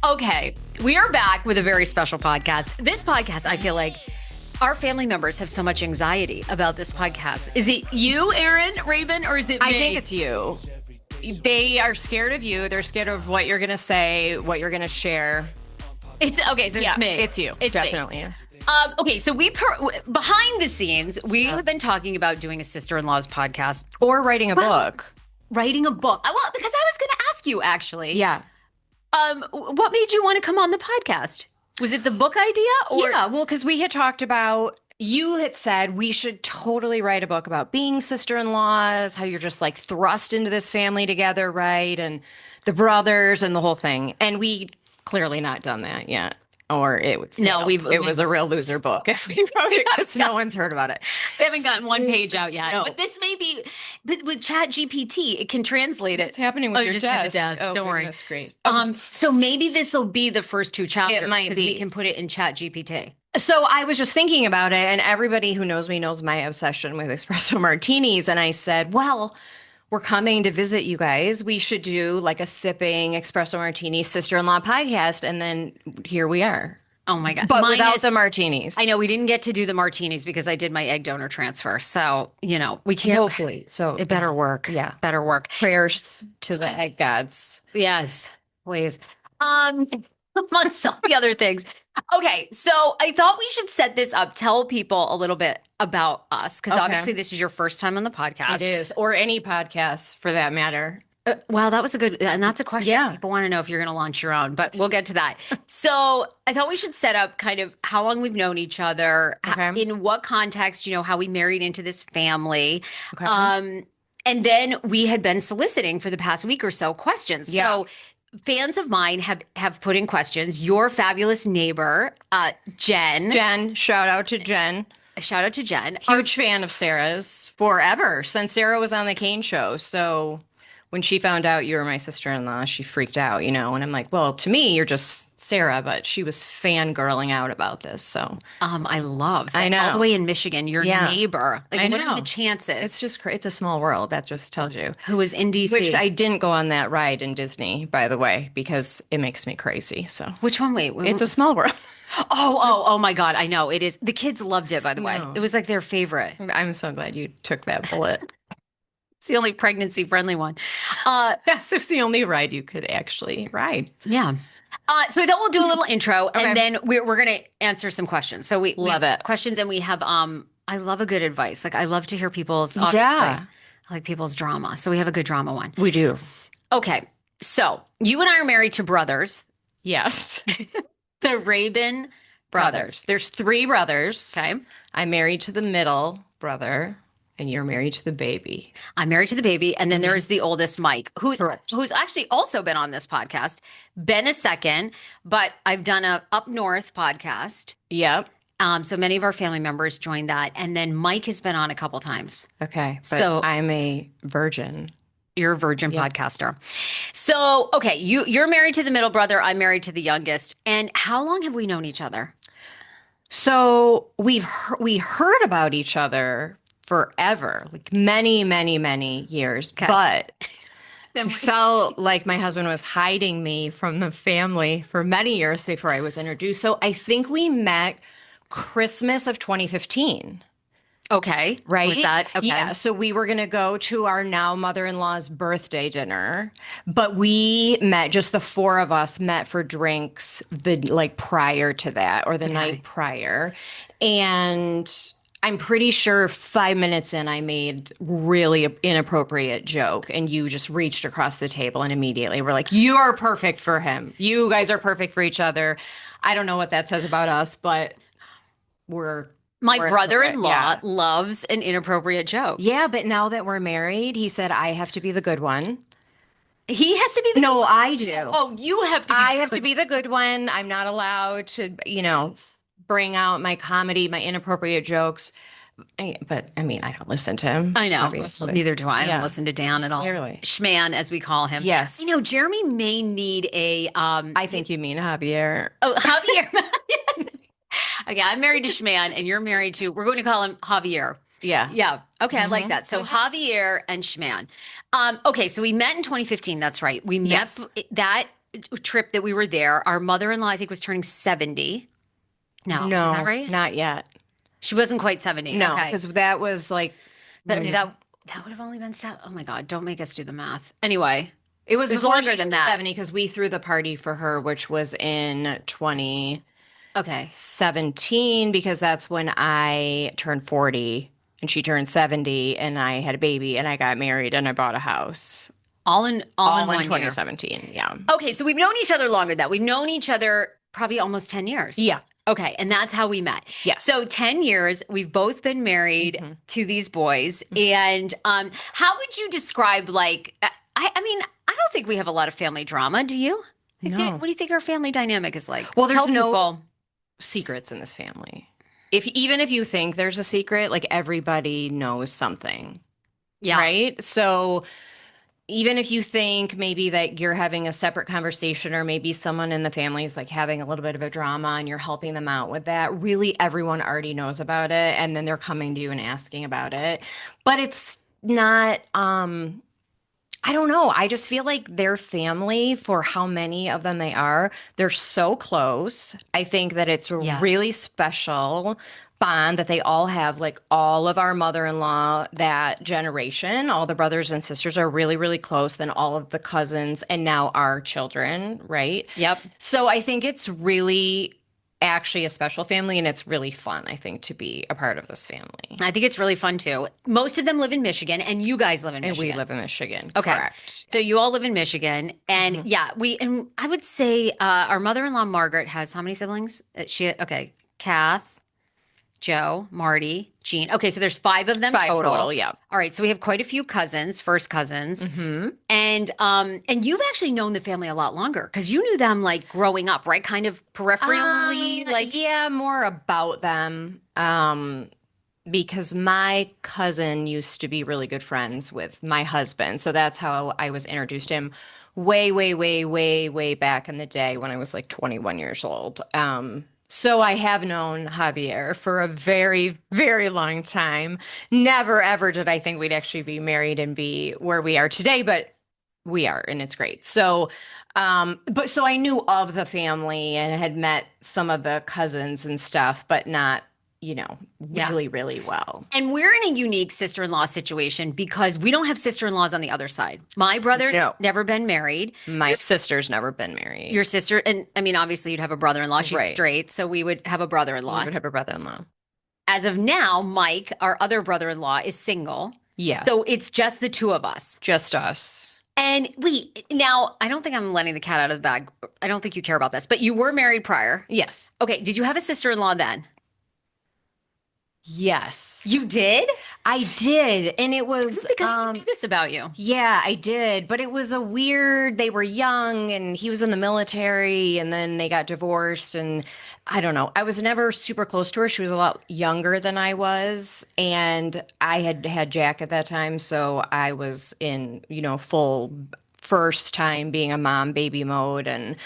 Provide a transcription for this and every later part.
Okay, we are back with a very special podcast. This podcast, I feel like our family members have so much anxiety about this podcast. Is it you, Erin, Raben, or is it me? I think it's you. They are scared of you. They're scared of what you're going to say, what you're going to share. It's okay, so it's me. It's you. It's definitely. Me. Okay, so behind the scenes, we have been talking about doing a sister-in-law's podcast. Or writing a book. Writing a book. Well, because I was going to ask you, actually. Yeah. What made you want to come on the podcast? Was it the book idea? Or? Yeah, well, because we had talked about, you had said we should totally write a book about being sister-in-laws, how you're just like thrust into this family together, right? And the brothers and the whole thing. And we clearly not done that yet. Or it was a real loser book if we wrote it because no one's heard about it. They haven't gotten one page out yet. No. But this may be, but with Chat GPT, it can translate it. It's happening with your desk. Oh, don't worry. That's great. So maybe this will be the first two chapters. It might be. We can put it in Chat GPT. So I was just thinking about it, and everybody who knows me knows my obsession with espresso martinis. And I said, well, we're coming to visit you guys. We should do like a sipping espresso martini sister-in-law podcast. And then here we are. Oh my God. But without the martinis. I know we didn't get to do the martinis because I did my egg donor transfer. So, we can't. Hopefully. So it better work. Yeah. Better work. Prayers to the egg gods. Yes, please. Amongst all the other things. Okay, so I thought we should set this up, tell people a little bit about us, because obviously this is your first time on the podcast. It is, or any podcast for that matter. Well, that was a good, and that's a question. Yeah. People want to know if you're going to launch your own, but we'll get to that. So I thought we should set up kind of how long we've known each other, in what context, how we married into this family. Okay. And then we had been soliciting for the past week or so questions. Yeah. So fans of mine have put in questions. Your fabulous neighbor, Jen. Jen, shout out to Jen. Shout out to Jen. Huge fan of Sarah's forever, since Sarah was on the Kane show. So when she found out you were my sister-in-law, she freaked out, and I'm like, well, to me, you're just Sarah, but she was fangirling out about this. So I love that. I know. All the way in Michigan, your neighbor. Like, I know. What are the chances? It's just it's a small world. That just tells you. Who is in DC. Which I didn't go on that ride in Disney, by the way, because it makes me crazy. So which one? Wait. It's a small world. Oh my God. I know. It is. The kids loved it, by the way. It was like their favorite. I'm so glad you took that bullet. It's the only pregnancy-friendly one. Yes, it's the only ride you could actually ride. Yeah. So we thought we'll do a little intro, and then we're going to answer some questions. So we love have it. Questions, and we have I love a good advice. Like, I love to hear people's, obviously. I like people's drama. So we have a good drama one. We do. Okay. So you and I are married to brothers. Yes. The Raben brothers. There's 3 brothers. Okay. I'm married to the middle brother. And you're married to the baby. I'm married to the baby. And then there's the oldest, Mike, who's actually also been on this podcast. Been a second, but I've done a Up North podcast. Yep. So many of our family members joined that. And then Mike has been on a couple times. Okay. But So I'm a virgin. You're a virgin podcaster. So, okay, you're married to the middle brother. I'm married to the youngest. And how long have we known each other? So we heard about each other forever, like many, many, many years. Okay. But it felt like my husband was hiding me from the family for many years before I was introduced. So I think we met Christmas of 2015. Okay. Right. Was that? Okay. Yeah. So we were going to go to our now mother-in-law's birthday dinner, but we met, just the 4 of us met for drinks prior to that, or the night prior. And I'm pretty sure 5 minutes in, I made really inappropriate joke, and you just reached across the table and immediately were like, "You are perfect for him. You guys are perfect for each other." I don't know what that says about us, but my brother-in-law loves an inappropriate joke. Yeah, but now that we're married, he said I have to be the good one. He has to be the good one? No, I do. Oh, you have to be I have to be the good one. I'm not allowed to, bring out my comedy, my inappropriate jokes. But I don't listen to him. I know. Obviously. Neither do I. I don't listen to Dan at all. Clearly. Schman, as we call him. Yes. Jeremy may need a... I think you mean Javier. Oh, Javier. Okay, I'm married to Schman, and you're married to... We're going to call him Javier. Yeah. Yeah. Okay, I like that. So Javier and Schman. Okay, so we met in 2015. That's right. We met that... trip that we were there, our mother-in-law, I think, was turning 70. No, is that No, right? not yet. She wasn't quite 70. No, Okay. because that was like That would have only been seven. Oh my God, don't make us do the math. Anyway, it it was was before longer she than turned that. 70 because we threw the party for her, which was in Okay. 2017 because that's when I turned 40 and she turned 70 and I had a baby and I got married and I bought a house. All in All in 1 year. 2017. Yeah. Okay, so we've known each other longer than that. We've known each other probably almost 10 years. Yeah. Okay, and that's how we met. Yes. So 10 years, we've both been married to these boys. And how would you describe I mean, I don't think we have a lot of family drama, do you? No. What do you think our family dynamic is like? Well, there's Tell no people. secrets in this family. Even if you think there's a secret, like everybody knows something. Yeah. Right? So even if you think maybe that you're having a separate conversation or maybe someone in the family is like having a little bit of a drama and you're helping them out with that, really everyone already knows about it and then they're coming to you and asking about it. But it's not I don't know. I just feel like their family, for how many of them they are, they're so close. I think that it's a Yeah. really special bond that they all have. Like all of our mother-in-law, that generation, all the brothers and sisters are really, really close. Then all of the cousins and now our children, right? Yep. So I think it's really actually a special family and it's really fun, I think, to be a part of this family. I think it's really fun too. Most of them live in Michigan, and you guys live in And Michigan. we live in Michigan. Okay. Correct. So you all live in Michigan, and and I would say our mother-in-law Margaret has how many siblings? Okay, Kath, Joe, Marty, Jean. Okay, so there's five of them Five total. total, yeah. All right, so we have quite a few cousins, first cousins, and you've actually known the family a lot longer because you knew them like growing up, right? Kind of peripherally, like yeah, more about them. Because my cousin used to be really good friends with my husband. So that's how I was introduced to him way, way, way, way, way back in the day when I was like 21 years old. So I have known Javier for a very, very long time. Never, ever did I think we'd actually be married and be where we are today, but we are, and it's great. So, but so I knew of the family and had met some of the cousins and stuff, but not really, really well. And we're in a unique sister-in-law situation because we don't have sister-in-laws on the other side. My brother's never been married. My sister's never been married. Your sister, and I mean, obviously you'd have a brother-in-law. She's straight, so we would have a brother-in-law. We would have a brother-in-law. As of now, Mike, our other brother-in-law, is single. Yeah. So it's just the two of us. Just us. And now, I don't think I'm letting the cat out of the bag. I don't think you care about this, but you were married prior. Yes. Okay, did you have a sister-in-law then? Yes. You did? I did. And it was because I knew this about you. Yeah, I did. But it was they were young and he was in the military and then they got divorced and I don't know. I was never super close to her. She was a lot younger than I was. And I had Jack at that time. So I was in, full first time being a mom baby mode and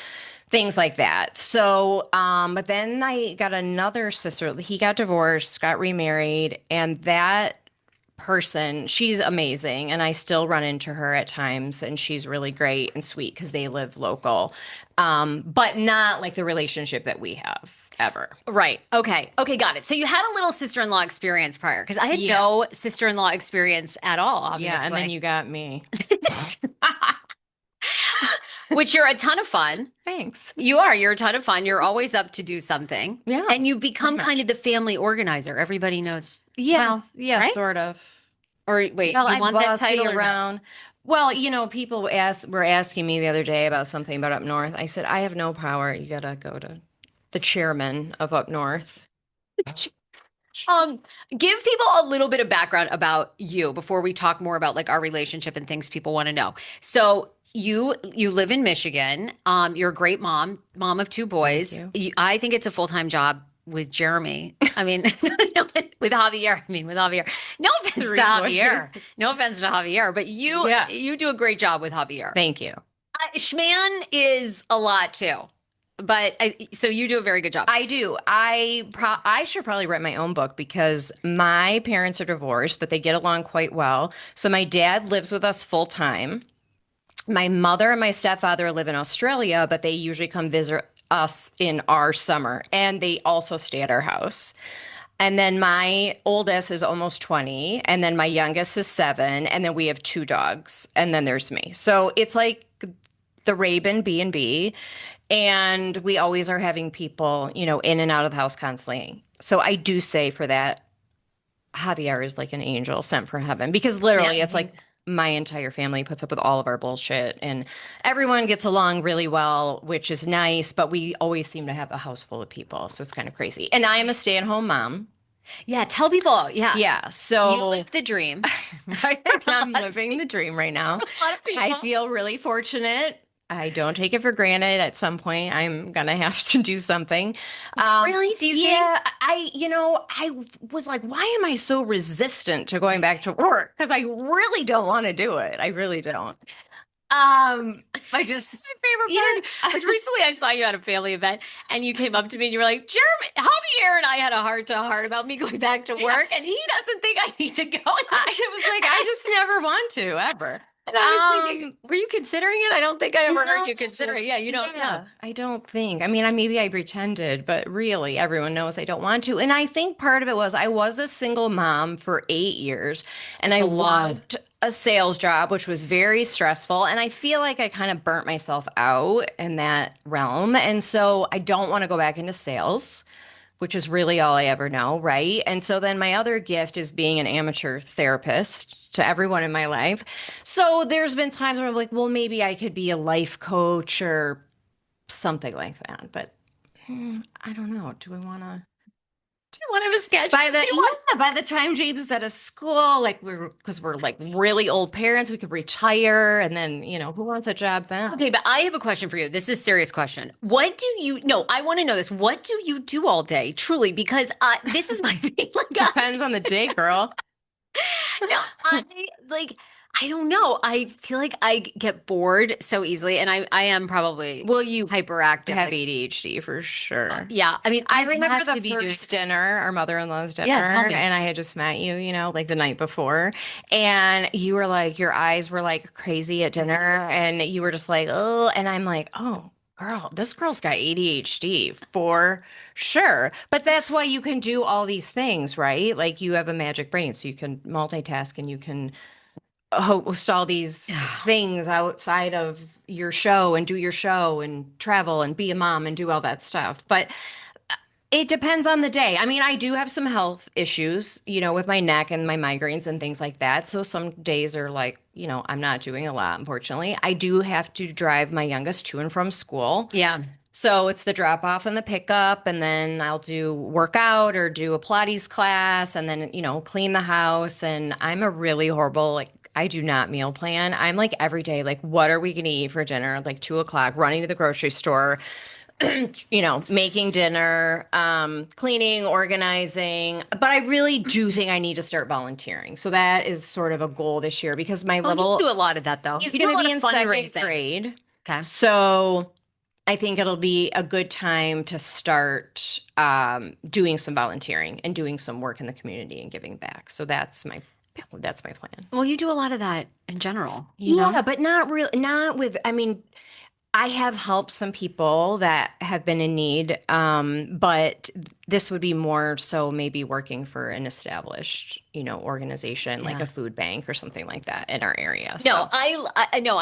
things like that. So, but then I got another sister. He got divorced, got remarried, and that person, she's amazing. And I still run into her at times, and she's really great and sweet because they live local. But not like the relationship that we have ever. Right. Okay. Okay. Got it. So you had a little sister-in-law experience prior because I had no sister-in-law experience at all, obviously. Yeah. And then you got me. Which you're a ton of fun. Thanks. You're a ton of fun. You're always up to do something. Yeah. And you become kind of the family organizer. Everybody knows. Yeah. Well, yeah. right? Sort of. Or wait, you want that title around? Well, people were asking me the other day about something about up north. I said, I have no power. You got to go to the chairman of up north. Give people a little bit of background about you before we talk more about like our relationship and things people want to know. So you live in Michigan. You're a great mom of two boys. I think it's a full-time job with Jeremy. I mean, with Javier. No offense to Javier. No offense to Javier, but you do a great job with Javier. Thank you. Schman is a lot too. But so you do a very good job. I do. I should probably write my own book because my parents are divorced, but they get along quite well. So my dad lives with us full time. My mother and my stepfather live in Australia, but they usually come visit us in our summer, and they also stay at our house. And then my oldest is almost 20, and then my youngest is 7, and then we have 2 dogs, and then there's me. So it's like the Raben B&B, and we always are having people, in and out of the house constantly. So I do say for that, Javier is like an angel sent from heaven because Yeah. literally it's like my entire family puts up with all of our bullshit and everyone gets along really well, which is nice, but we always seem to have a house full of people. So it's kind of crazy. And I am a stay-at-home mom. Yeah. Tell people. Yeah. Yeah. You So live the dream. I'm living the dream right now. A lot of I people. feel really fortunate. I don't take it for granted. At some point, I'm gonna have to do something. Really? Do you think? Yeah, I was like, why am I so resistant to going back to work? Because I really don't want to do it. I really don't. I just, My favorite yeah, part. Which recently I saw you at a family event and you came up to me and you were like, Jeremy, Javier and I had a heart to heart about me going back to work and he doesn't think I need to go. I was like, I just never want to ever. And I was thinking, were you considering it? I don't think I ever heard No, you consider it. Yeah, you don't know. yeah, I don't think. I mean, maybe I pretended, but really, everyone knows I don't want to. And I think part of it was I was a single mom for 8 years, and I A lot. loved a sales job, which was very stressful. And I feel like I kind of burnt myself out in that realm. And so I don't want to go back into sales, which is really all I ever know, right? And so then my other gift is being an amateur therapist to everyone in my life. So there's been times where I'm like, well, maybe I could be a life coach or something like that. But I don't know. Do I want to? Do you want to have a sketch? By the Do you want? yeah, by the time James is out of school, like because we're like really old parents, we could retire, and then who wants a job then? Okay, but I have a question for you. This is a serious question. What do you, no, I want to know this. What do you do all day? Truly, because this is my thing. Depends on the day, girl. No, I like I don't know. I feel like I get bored so easily, and I am probably Well, you hyperactive. have Like, ADHD for sure. yeah, I mean, I I remember have to the be doing. first dinner, our mother-in-law's dinner, Yeah, tell me. and I had just met you, like the night before, and you were like, your eyes were like crazy at dinner, and you were just like, oh, and I'm like, oh, girl, this girl's got ADHD for sure. But that's why you can do all these things, right? Like you have a magic brain, so you can multitask and you can host all these things outside of your show and do your show and travel and be a mom and do all that stuff. But it depends on the day. I mean, I do have some health issues, with my neck and my migraines and things like that. So some days are like, I'm not doing a lot, unfortunately. I do have to drive my youngest to and from school. Yeah. So it's the drop off and the pickup, and then I'll do workout or do a Pilates class and then, clean the house. And I'm a really horrible, like, I do not meal plan. I'm like every day, like, what are we going to eat for dinner? Like 2 o'clock, running to the grocery store, making dinner, cleaning, organizing. But I really do think I need to start volunteering. So that is sort of a goal this year because my Oh, you little, do a lot of that though. he's You do a going to lot be of in second fundraising. grade. Okay. So I think it'll be a good time to start doing some volunteering and doing some work in the community and giving back. So that's my plan. Well, you do a lot of that in general, Yeah, but not really, not with, I mean, I have helped some people that have been in need, but this would be more so maybe working for an established, organization like Yeah. a food bank or something like that in our area. No, So, I no,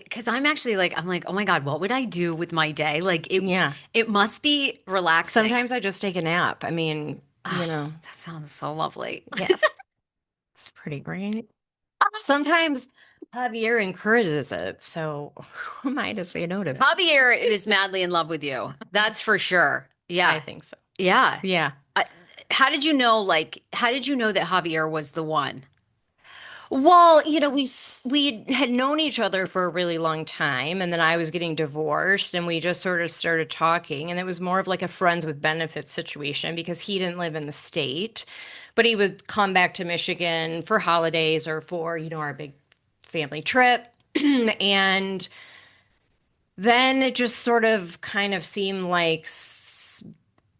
because I'm actually like, I'm like, oh my God, what would I do with my day? Like yeah, it must be relaxing. sometimes I just take a nap. I mean, That sounds so lovely. yeah, it's pretty great. Sometimes Javier encourages it, so who am I to say no to that? Javier is madly in love with you. That's for sure. I Yeah. think so. Yeah. Yeah. I, how did you know, how did you know that Javier was the one? Well, we had known each other for a really long time, and then I was getting divorced, and we just sort of started talking, and it was more of like a friends with benefits situation because he didn't live in the state, but he would come back to Michigan for holidays or for, our big family trip. And then it just sort of kind of seemed like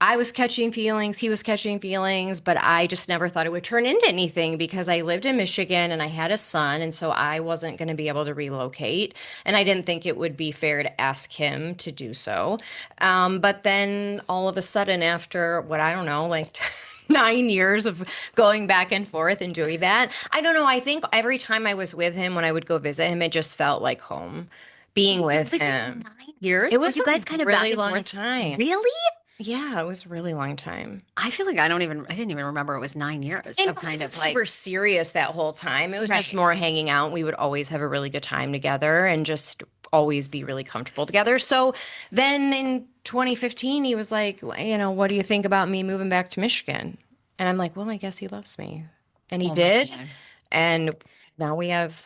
I was catching feelings, he was catching feelings, but I just never thought it would turn into anything because I lived in Michigan and I had a son, and so I wasn't going to be able to relocate. And I didn't think it would be fair to ask him to do so. But then all of a sudden, after what I don't know, like 9 years of going back and forth and doing that, I don't know. I think every time I was with him, when I would go visit him, it just felt like home being with Was it him. 9 years? It Were was you a guys kind of back really and long forth? time. Really? Yeah, it was a really long time. I feel like I didn't even remember it was 9 years And of it kind wasn't of like, super serious that whole time. It was just right. more hanging out. We would always have a really good time together and just always be really comfortable together. So then in 2015, he was like, what do you think about me moving back to Michigan? And I'm like, well, I guess he loves me. And he Oh my did. God. And now we have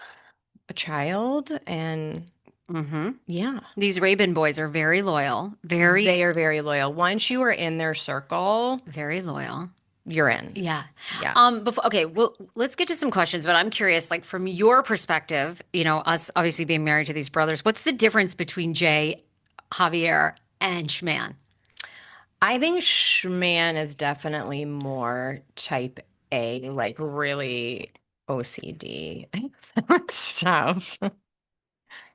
a child. And Mm-hmm. yeah, These Raben boys are very loyal, they are very loyal. Once you are in their circle, very loyal. you're in. Yeah. Yeah. Okay, well, let's get to some questions, but I'm curious, like from your perspective, us obviously being married to these brothers, what's the difference between Jay, Javier, and Schman? I think Schman is definitely more type A, like really OCD stuff.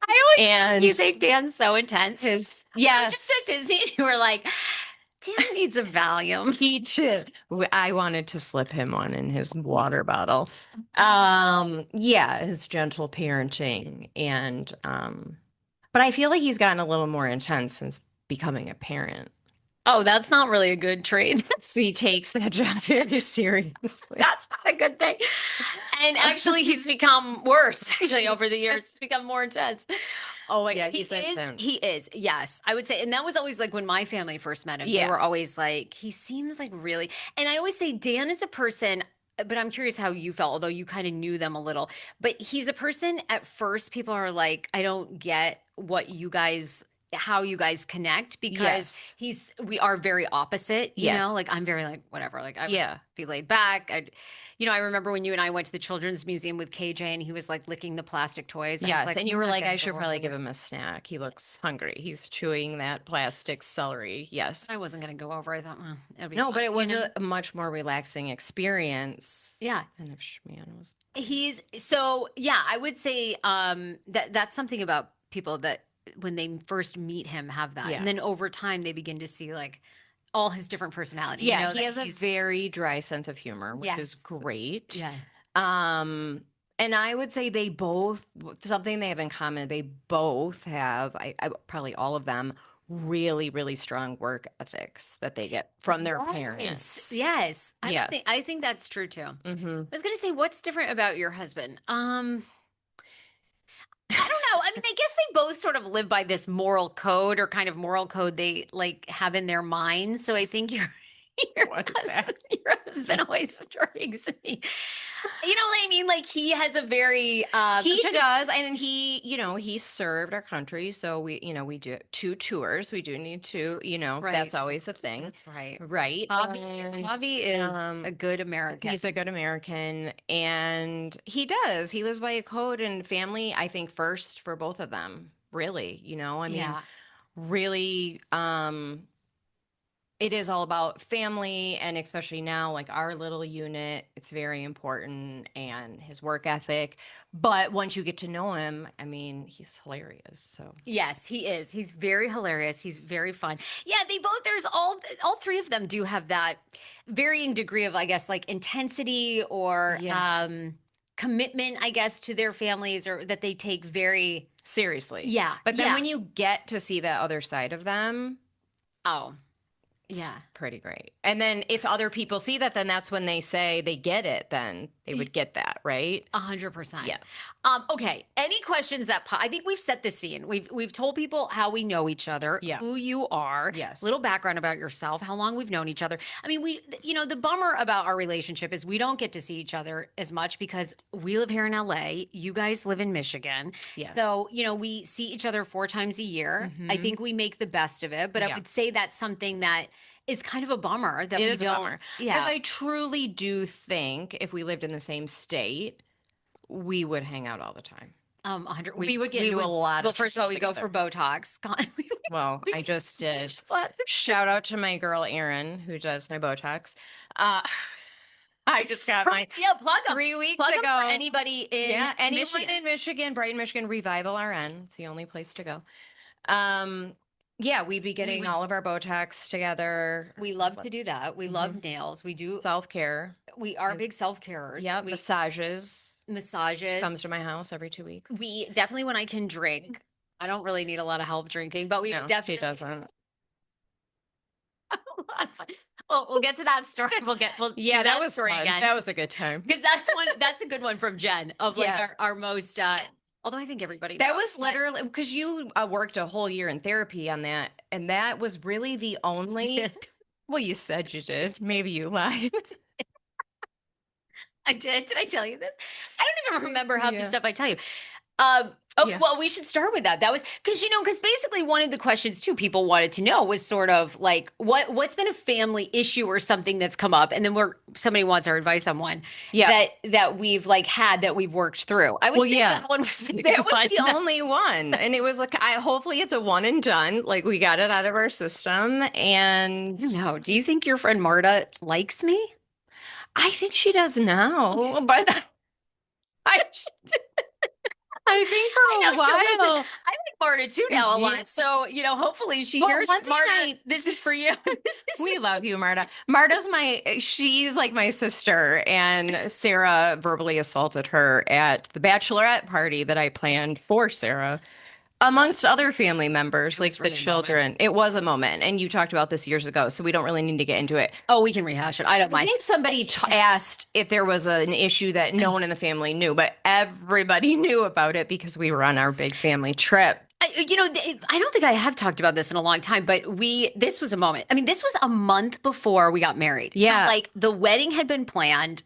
I always you And think Dan's so intense. his, We were just at yes, Disney and you were like, Dan needs a Valium. he did. I wanted to slip him one in his water bottle. Yeah, his gentle parenting but I feel like he's gotten a little more intense since becoming a parent. Oh, that's not really a good trait. So he takes that job very seriously. That's not a good thing. And actually, he's become worse, actually, over the years. It's become more intense. Oh, wait, Yeah, he's intense. he is, yes, I would say. And that was always like when my family first met him, they Yeah. were always like, he seems like really, and I always say Dan is a person, but I'm curious how you felt, although you kind of knew them a little. But he's a person at first, people are like, I don't get how you guys connect because Yes. we are very opposite, Yeah. like I'm very like whatever, like I would Yeah. be laid back. I remember when you and I went to the Children's Museum with KJ and he was like licking the plastic toys. I was Yeah. like, Then you I'm were not like, gonna I should go probably over give there. him a snack. He looks hungry. He's chewing that plastic celery. Yes. I wasn't gonna go over. I thought, it'll be No, fun, but it was a much more relaxing experience Yeah. than if Schman was. He's so yeah, I would say that's something about people that when they first meet him have that. Yeah. And then over time they begin to see like all his different personality. Yeah, he that has a very dry sense of humor, which is yes. great. Yeah. And I would say they both, something they have in common, they both have, probably all of them, really, really strong work ethics that they get from their parents. Yes. Yeah. I think that's true too. Mm-hmm. I was gonna say, what's different about your husband? I don't know. I mean, I guess they both sort of live by this moral code or kind of moral code they like have in their minds. So I think your What is husband, that? your husband always strikes me. You know what I mean? Like he has a very He does, and he served our country, so we do 2 tours. We do need to, Right. that's always a thing. That's right. Right. Bobby is a good American. He's a good American, and he does. He lives by a code and family, I think, first for both of them, really. I mean, Yeah. really, it is all about family, and especially now, like our little unit, it's very important, and his work ethic. But once you get to know him, I mean, he's hilarious. So Yes, he is. He's very hilarious. He's very fun. Yeah, there's all three of them do have that varying degree of, I guess, like intensity or Yeah. commitment, I guess, to their families or that they take very seriously. Yeah. But then yeah. when you get to see that other side of them, Oh. it's Yeah. pretty great. And then if other people see that, then that's when they say they get it, then they would get that, right? 100%. Yeah. Okay. Any questions I think we've set the scene. We've told people how we know each other, Yeah. who you are, Yes. little background about yourself, how long we've known each other. I mean, the bummer about our relationship is we don't get to see each other as much because we live here in LA. You guys live in Michigan. Yeah. So, we see each other 4 times a year. I think we make the best of it, but I Yeah. would say that's something that is kind of a bummer that It we is a don't. bummer. Yeah. Because I truly do think if we lived in the same state, we would hang out all the time. 100. We would get into a lot Well, of first of all, we go together. for Botox. Well, I just did. Plastic. Shout out to my girl Erin, who does my Botox. Uh, I just got my Plug them. 3 weeks Plug ago. them for anybody in anyone Michigan. in Michigan, Brighton, Michigan, Revival RN. It's the only place to go. Yeah, we'd be getting all of our Botox together. We love to do that. We love nails. We do self-care. We are big self-carers. Yeah, massages. Comes to my house every 2 weeks. We definitely, when I can drink, I don't really need a lot of help drinking, but definitely doesn't. Well, we'll get to that story. That was story again. That was a good time. Because that's a good one from Jen of like our most although I think everybody that was literally because you worked a whole year in therapy on that, and that was really the only well, you said you did. Maybe you lied. I did. Did I tell you this? I don't even remember half the stuff I tell you. Well, we should start with that. That was because basically one of the questions too people wanted to know was sort of like what's been a family issue or something that's come up, and then somebody wants our advice on one that we've like had that we've worked through. I would say that one was the only one, and it was like hopefully it's a one and done. Like we got it out of our system, and no. Do you think your friend Marta likes me? I think she does now, but I think for a while. I like Marta too now a lot. So, hopefully she hears Marta. This is for you. We love you, Marta. She's like my sister, and Sarah verbally assaulted her at the bachelorette party that I planned for Sarah. Amongst other family members, like the children. It was a moment. And you talked about this years ago, so we don't really need to get into it. Oh, we can rehash it. I don't mind. I think somebody asked if there was an issue that no one in the family knew, but everybody knew about it because we were on our big family trip. I don't think I have talked about this in a long time, but this was a moment. I mean, this was a month before we got married. Yeah. Like the wedding had been planned.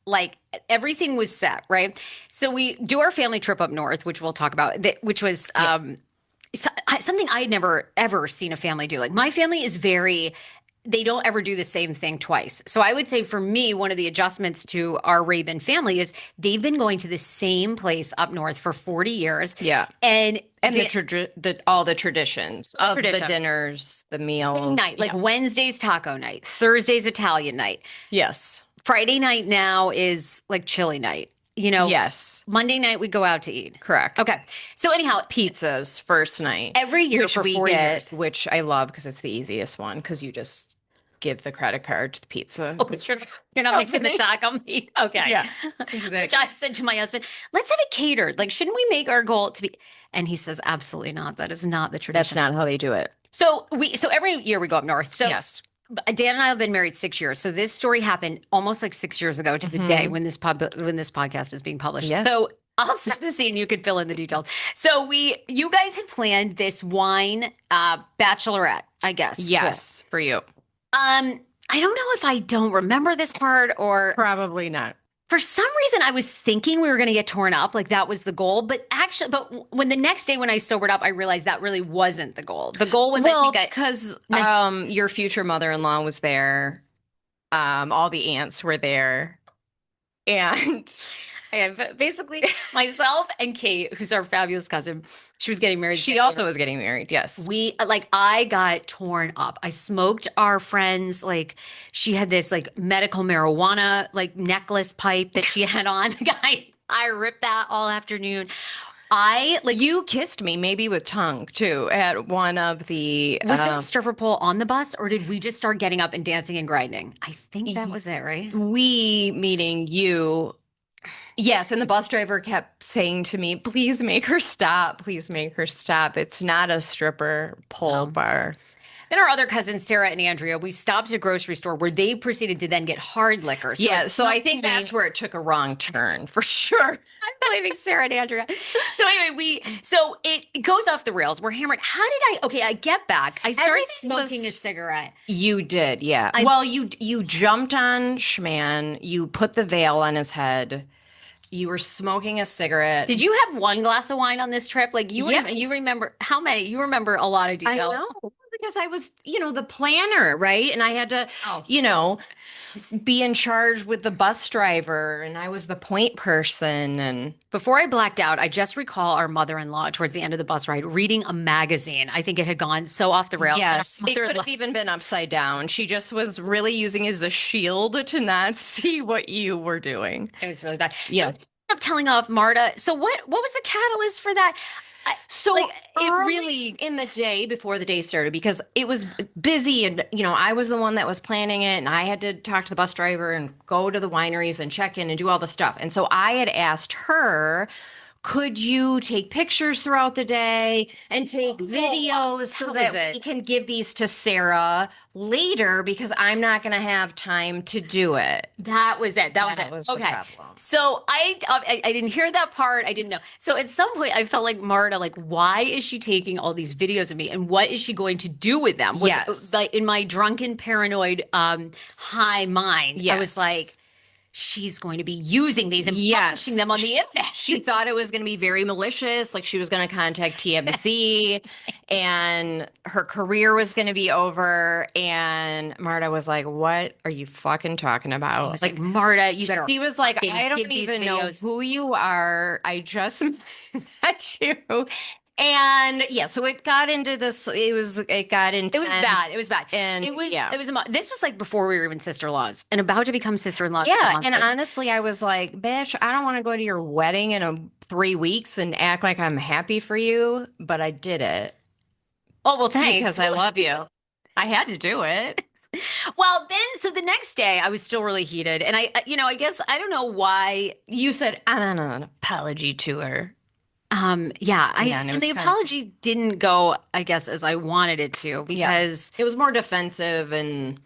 Like everything was set, right? So we do our family trip up north, which we'll talk about, which was something I had never, ever seen a family do. Like my family is they don't ever do the same thing twice. So I would say for me, one of the adjustments to our Raben family is they've been going to the same place up north for 40 years. Yeah. And all the traditions of the dinners, the meals. Night, like Wednesday's taco night, Thursday's Italian night. Yes. Friday night now is like chili night, Yes. Monday night we go out to eat. Correct. Okay. So anyhow, pizzas first night. Every year for 4 years. Which I love because it's the easiest one because you just give the credit card to the pizza. Oh, you're not making the taco meat. Okay. Yeah. Exactly. Which I said to my husband, let's have it catered. Like, shouldn't we make our goal to be? And he says, absolutely not. That is not the tradition. That's not how they do it. So every year we go up north. So yes. Dan and I have been married 6 years. So this story happened almost like 6 years ago to the day when this podcast is being published. Yes. So I'll set the scene. You could fill in the details. So you guys had planned this wine bachelorette, I guess. Yes, trip. For you. I don't know if I don't remember this part or probably not. For some reason, I was thinking we were going to get torn up, like that was the goal. But when the next day when I sobered up, I realized that really wasn't the goal. The goal was, because your future mother-in-law was there, all the aunts were there, and basically myself and Kate, who's our fabulous cousin, she was getting married. She also was getting married. Yes. I got torn up. I smoked our friends. Like she had this like medical marijuana, like necklace pipe that she had on. I ripped that all afternoon. You kissed me, maybe with tongue too, at one of the. Was there a stripper pole on the bus, or did we just start getting up and dancing and grinding? I think that was it, right? We, meaning you. Yes, and the bus driver kept saying to me, please make her stop. Please make her stop. It's not a stripper pole bar. Then our other cousins, Sarah and Andrea, we stopped at a grocery store where they proceeded to then get hard liquor. So I think that's where it took a wrong turn, for sure. I'm blaming Sarah and Andrea. So anyway, it goes off the rails. We're hammered. I get back. I started smoking a cigarette. You did, yeah. You jumped on Schman. You put the veil on his head. You were smoking a cigarette. Did you have one glass of wine on this trip? Like you remember how many? You remember a lot of details. I know. because I was, the planner, right? And I had to, Oh, you know, be in charge with the bus driver, and I was the point person. And before I blacked out, I just recall our mother-in-law towards the end of the bus ride reading a magazine. I think it had gone so off the rails, and our yes, it could mother-in-law have even been upside down. She just was really using it as a shield to not see what you were doing. it was really bad. Yeah. I'm telling off Marta. So what was the catalyst for that? I, like So it early really in the day before the day started, because it was busy and, I was the one that was planning it and I had to talk to the bus driver and go to the wineries and check in and do all the stuff. And so I had asked her, could you take pictures throughout the day and take videos so How was that we it? can give these to Sarah later because I'm not going to have time to do it. That was it. That was That it. was the Okay. problem. So I didn't hear that part. I didn't know. So at some point I felt like Marta, like, why is she taking all these videos of me and what is she going to do with them? Was Yes. like in my drunken, paranoid, high mind, I was Yes. like, she's going to be using these and publishing Yes. them on the internet. She thought it was going to be very malicious, like she was going to contact TMZ and her career was going to be over. And Marta was like, "What are you fucking talking I about?" was like, Like, Marta, you better she was like, fucking "I don't give these even know videos. who you are. I just met you." And yeah, so it got into this, it got It was intense. bad. It was bad. And yeah. It was this was like before we were even sister-in-laws and about to become sister-in-laws a Yeah, month and later. honestly, I was like, bitch, I don't want to go to your wedding in 3 weeks and act like I'm happy for you, but I did it Oh, well, thanks. because I love you. I had to do it. Well, then, so the next day I was still really heated. And I guess I don't know why. You said, I'm on an apology tour. Yeah, Yeah, and it and was the kind of, apology didn't go, I guess, as I wanted it to yeah, because, it was more defensive and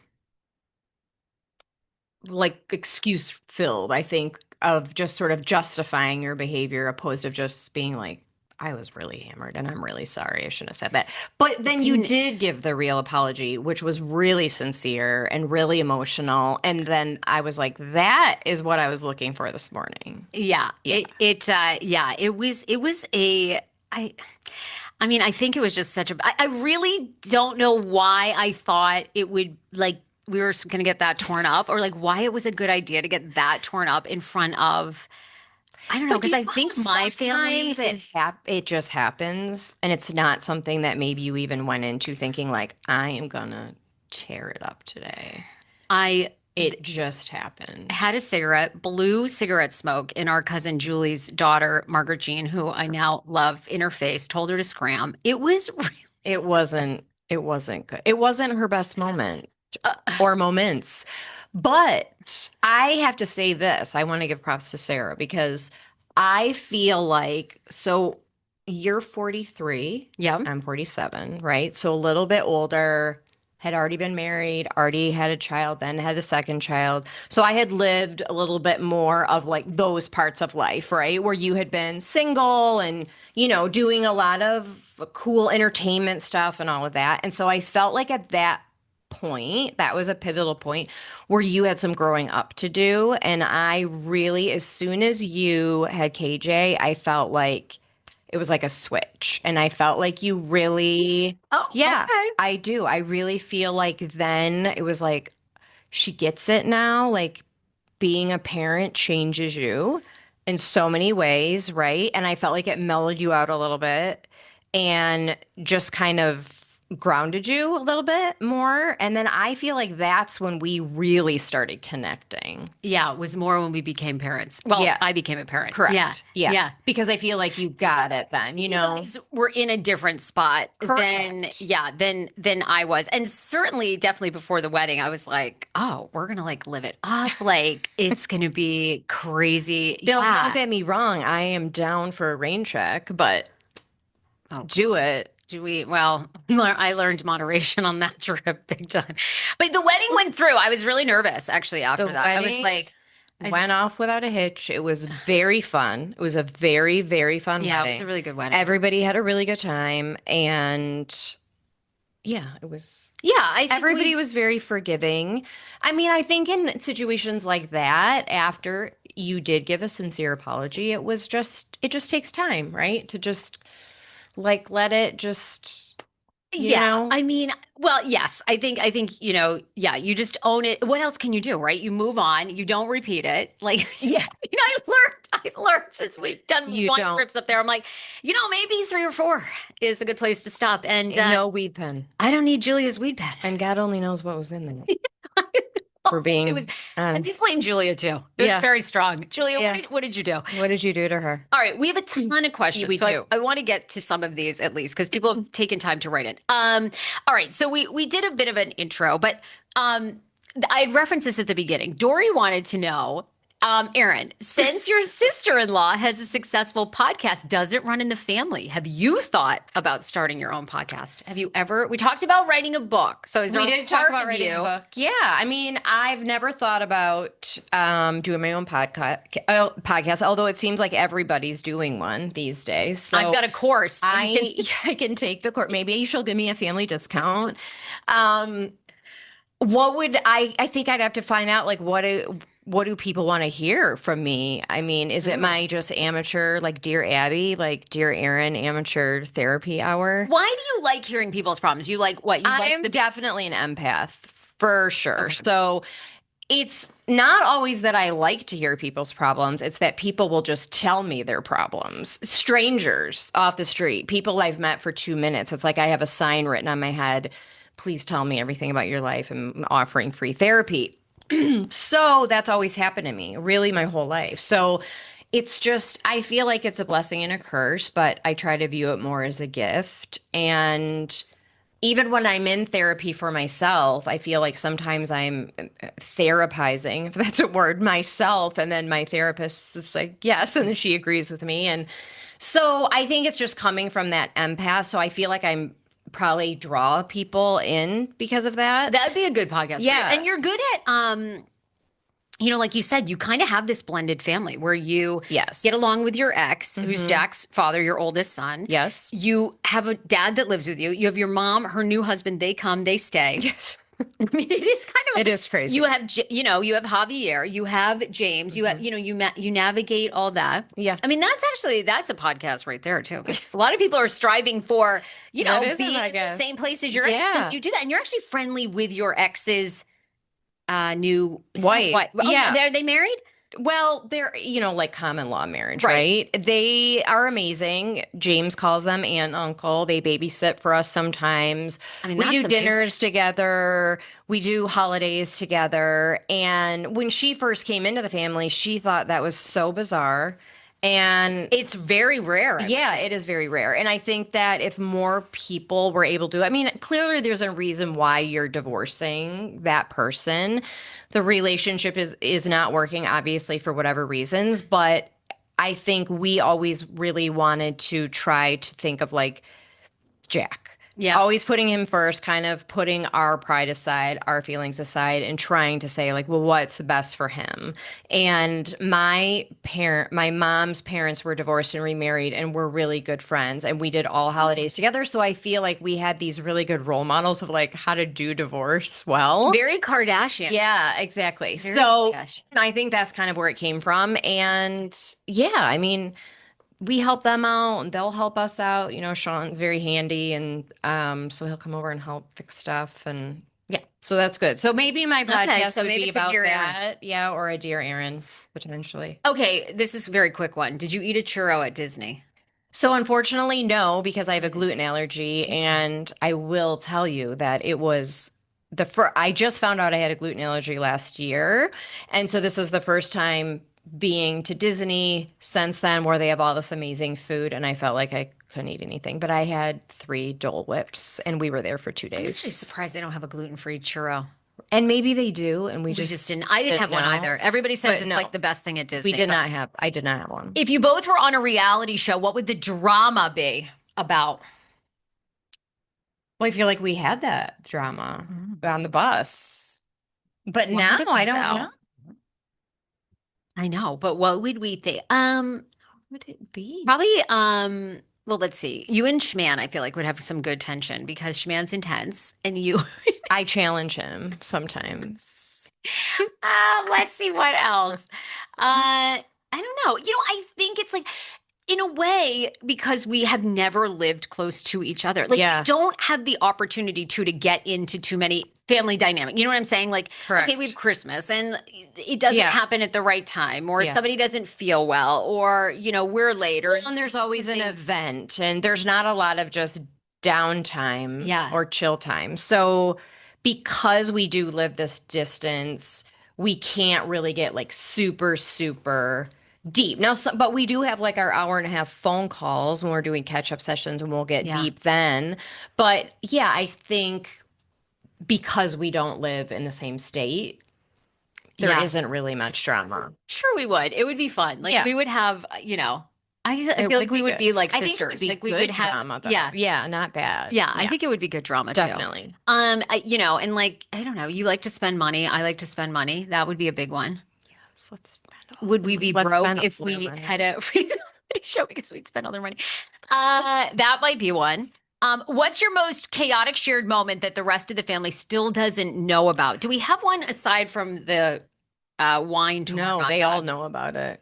like excuse filled, I think, of just sort of justifying your behavior opposed of just being like, I was really hammered and I'm really sorry. I shouldn't have said that. But then you didn't. did give the real apology, which was really sincere and really emotional. And then I was like, that is what I was looking for this morning. Yeah, Yeah. yeah, it was I mean, I think it was just such a, I really don't know why I thought it would like we were going to get that torn up or like why it was a good idea to get that torn up in front of, I don't know, But because you I know, think my family sometimes is, it just happens, and it's not something that maybe you even went into thinking like, I am gonna tear it up today. I It just happened. had a cigarette, blue cigarette smoke in our cousin Julie's daughter, Margaret Jean, who I now love, in her face, told her to scram. It was really, It wasn't good. It wasn't her best moment uh, or moments. But I have to say this. I want to give props to Sarah because I feel like, so you're 43, yeah. I'm 47, right? So a little bit older, had already been married, already had a child, then had the second child. So I had lived a little bit more of like those parts of life, right? Where you had been single and, doing a lot of cool entertainment stuff and all of that. And so I felt like at that point, that was a pivotal point where you had some growing up to do. And I really, as soon as you had KJ, I felt like it was like a switch. And I felt like you really, Oh, yeah, okay. I do. I really feel like then it was like she gets it now. Like being a parent changes you in so many ways, right? And I felt like it mellowed you out a little bit and just kind of grounded you a little bit more. And then I feel like that's when we really started connecting. Yeah, it was more when we became parents. Well, Yeah, I became a parent. Yeah. correct. Yeah. Yeah. Because I feel like you got it then, you know? Guys were in a different spot than, Correct. yeah, than I was. And certainly, definitely before the wedding, I was like, oh, we're gonna like live it up. Like it's gonna be crazy. Don't Yeah. get me wrong. I am down for a rain check, but Oh, do it. do we? Well, I learned moderation on that trip big time. But the wedding went through. I was really nervous actually after The that. I was wedding like, went off without a hitch. It was very fun. It was a very, very fun yeah, it was a wedding. really good wedding. Everybody had a really good time. And yeah, it was, Yeah, I think everybody we, was very forgiving. I mean, I think in situations like that, after you did give a sincere apology, it just takes time, right? To just like let it just you Yeah, know? I mean, well, yes, I think, yeah, you just own it. What else can you do, right? You move on, you don't repeat it. Like, Yeah, I've learned since we've done you wine don't. trips up there. I'm like, maybe 3 or 4 is a good place to stop. And No weed pen. I don't need Julia's weed pen. And God only knows what was in there. For Also, it was, being and honest. he's blamed Julia too. It was Yeah. very strong. Julia, what Yeah. did, what did you do? What did you do to her? All right, we have a ton of questions, We so I, do. I want to get to some of these at least because people have taken time to write it. All right, so we did a bit of an intro, but I had referenced this at the beginning. Dory wanted to know, Erin, since your sister-in-law has a successful podcast, does it run in the family? Have you thought about starting your own podcast? Have you ever? We talked about writing a book, so is there We a did talk part about of writing a you? book. Yeah, I mean, I've never thought about doing my own podcast, although it seems like everybody's doing one these days. I've So got a course. I can take the course. Maybe she'll give me a family discount. Um, what would I think I'd have to find out like what do people want to hear from me? I mean, is it my just amateur like Dear Abby, like Dear Erin amateur therapy hour? Why do you like hearing people's problems? You like what? You like I'm the definitely an empath for sure. okay. So it's not always that I like to hear people's problems. It's that people will just tell me their problems. Strangers off the street, people I've met for 2 minutes. It's like I have a sign written on my head. Please tell me everything about your life. I'm offering free therapy. So that's always happened to me, really, my whole life. So it's just, I feel like it's a blessing and a curse, but I try to view it more as a gift. And even when I'm in therapy for myself, I feel like sometimes I'm therapizing, if that's a word, myself. And then my therapist is like, yes. And then she agrees with me. And so I think it's just coming from that empath. So I feel like I'm probably draw people in because of that. That'd be a good podcast. Yeah. And you're good at like you said, you kind of have this blended family where you Yes. get along with your ex, who's Jack's father, your oldest son. Yes. You have a dad that lives with you. You have your mom, her new husband, they come, they stay. Yes. I mean, it is kind of It is crazy. You have you have Javier, you have James, you have you navigate all that. Yeah. I mean, that's a podcast right there too. 'Cause a lot of people are striving for, That is a being in the podcast. same place as your ex, Yeah. and you do that, and you're actually friendly with your ex's new Wife. Oh, Yeah. are they married? Well, they're, like common law marriage, Right. right? They are amazing. James calls them aunt and uncle. They babysit for us sometimes. I mean, We that's do dinners together. We do holidays together. And when she first came into the family, she thought that was so bizarre. And It's very rare. yeah, it is very rare. And I think that if more people were able to, I mean, clearly there's a reason why you're divorcing that person. The relationship is not working, obviously, for whatever reasons, but I think we always really wanted to try to think of like Jack. Yeah. Always putting him first, kind of putting our pride aside, our feelings aside, and trying to say, like, well, what's the best for him? And my mom's parents were divorced and remarried and were really good friends. And we did all holidays together. So I feel like we had these really good role models of like how to do divorce well. Very Kardashian. Yeah, exactly. Very So Kardashian. I think that's kind of where it came from. And yeah, I mean, we help them out and they'll help us out. Sean's very handy and so he'll come over and help fix stuff and yeah, so that's good. So maybe my podcast so would maybe be it's a about Dear Erin. that. Yeah, or a Dear Erin, potentially. Okay, this is a very quick one. Did you eat a churro at Disney? So unfortunately, no, because I have a gluten allergy and I will tell you that it was I just found out I had a gluten allergy last year. And so this is the first time being to Disney since then where they have all this amazing food and I felt like I couldn't eat anything. But I had 3 Dole Whips and we were there for 2 I'm actually days. surprised they don't have a gluten-free churro. And maybe they do, and we We just just didn't. I didn't have one know. either. Everybody says But it's no. like the best thing at Disney. We did but not have. I did not have one. If you both were on a reality show, what would the drama be about? Well, I feel like we had that drama on the bus, but What now would it I be don't about? know. I know, but what would we think? What would it be? Probably well, let's see. You and Schman, I feel like would have some good tension because Schman's intense and you I challenge him sometimes. let's see what else. I don't know. I think it's like in a way, because we have never lived close to each other. Like, we Yeah, don't have the opportunity to get into too many family dynamic. You know what I'm saying? Like, okay, we have correct. Christmas and it doesn't Yeah, happen at the right time, or yeah. somebody doesn't feel well, or, we're late, or And there's always an something. event, and there's not a lot of just downtime Yeah. or chill time. So, because we do live this distance, we can't really get like super, super deep. Now, but we do have like our hour and a half phone calls when we're doing catch up sessions, and we'll get Yeah. deep then. But yeah, I think because we don't live in the same state, there Yeah. isn't really much drama. Sure, we would. It would be fun. Like, Yeah. we would have, I It feel like would we be would good. be like I think it would sisters. be Like, we would good have, drama though. yeah. Yeah, not bad. Yeah, I Yeah, think it would be good drama too. definitely. And like, I don't know, you like to spend money. I like to spend money. That would be a big one. Yes, let's spend Would we be let's broke spend all if their we money. had a reality show because we'd spend all their money? That might be one. What's your most chaotic shared moment that the rest of the family still doesn't know about? Do we have one aside from the wine tour? No, they all know about it.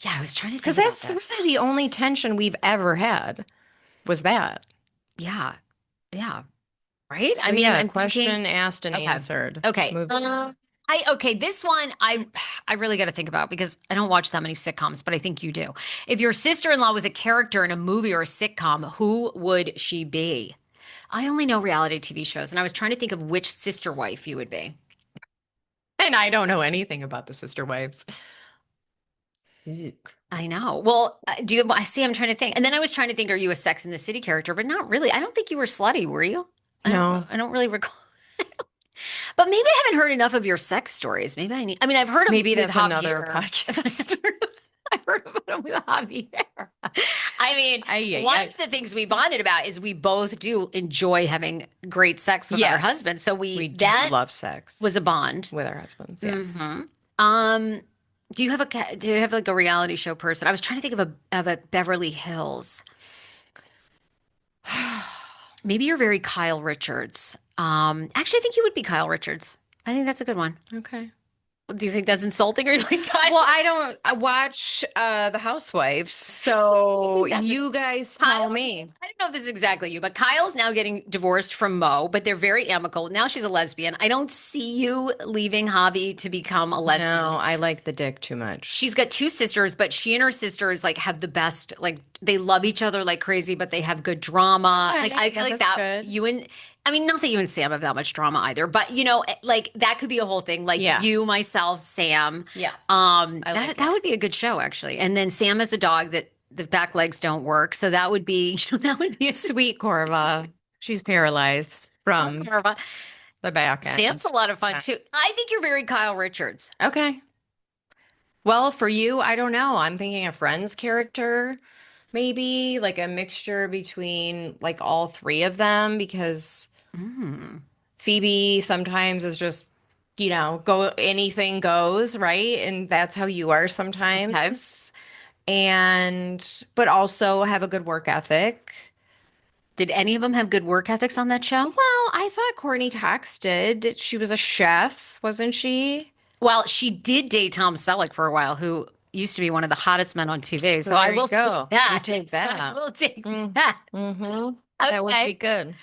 Yeah, I was trying to Because think about that's this. really the only tension we've ever had was that. Yeah, yeah, right. So I mean, yeah, I'm question thinking. asked and Okay, answered. okay. Move. Okay, this one I really got to think about because I don't watch that many sitcoms, but I think you do. If your sister-in-law was a character in a movie or a sitcom, who would she be? I only know reality TV shows, and I was trying to think of which sister wife you would be. And I don't know anything about the sister wives. I know. Well, do you? I see. I'm trying to think, and then I was trying to think: are you a Sex in the City character? But not really. I don't think you were slutty, were you? I don't. No, I don't really recall. But maybe I haven't heard enough of your sex stories. Maybe I need. I mean, I've heard them maybe with that's another Javier. podcast. I heard about them with Javier. I mean, Ay, ay, one ay. of the things we bonded about is we both do enjoy having great sex with our Yes, husbands. So we do that love sex was a bond. with our husbands. Yes. hmm Um, do you have like a reality show person? I was trying to think of a Beverly Hills. Maybe you're very Kyle Richards. Actually, I think you would be Kyle Richards. I think that's a good one. Okay. Do you think that's insulting or you like Kyle? Well, I watch The Housewives, so you guys tell Kyle, me. I don't know if this is exactly you, but Kyle's now getting divorced from Mo, but they're very amicable. Now she's a lesbian. I don't see you leaving Javi to become a lesbian. No, I like the dick too much. She's got two sisters, but she and her sisters like have the best, like they love each other like crazy, but they have good drama. Okay, Like I feel yeah, like that's that good. you and I mean, not that you and Sam have that much drama either, but like that could be a whole thing. Like Yeah. you, myself, Sam. Yeah. I like That it. would be a good show actually. And then Sam has a dog that the back legs don't work, so that would be that would be a Sweet Corva. She's paralyzed from Karma. the back end. Sam's a lot of fun too. I think you're very Kyle Richards. Okay. Well, for you, I don't know. I'm thinking a Friends character, maybe like a mixture between like all three of them because Mm. Phoebe sometimes is just, go anything goes, right? And that's how you are sometimes. But also have a good work ethic. Did any of them have good work ethics on that show? Well, I thought Courtney Cox did. She was a chef, wasn't she? Well, she did date Tom Selleck for a while, who used to be one of the hottest men on TV. So there I you will go. take that. You take that. I will take Mm, that. mm-hmm. That would be Okay. good.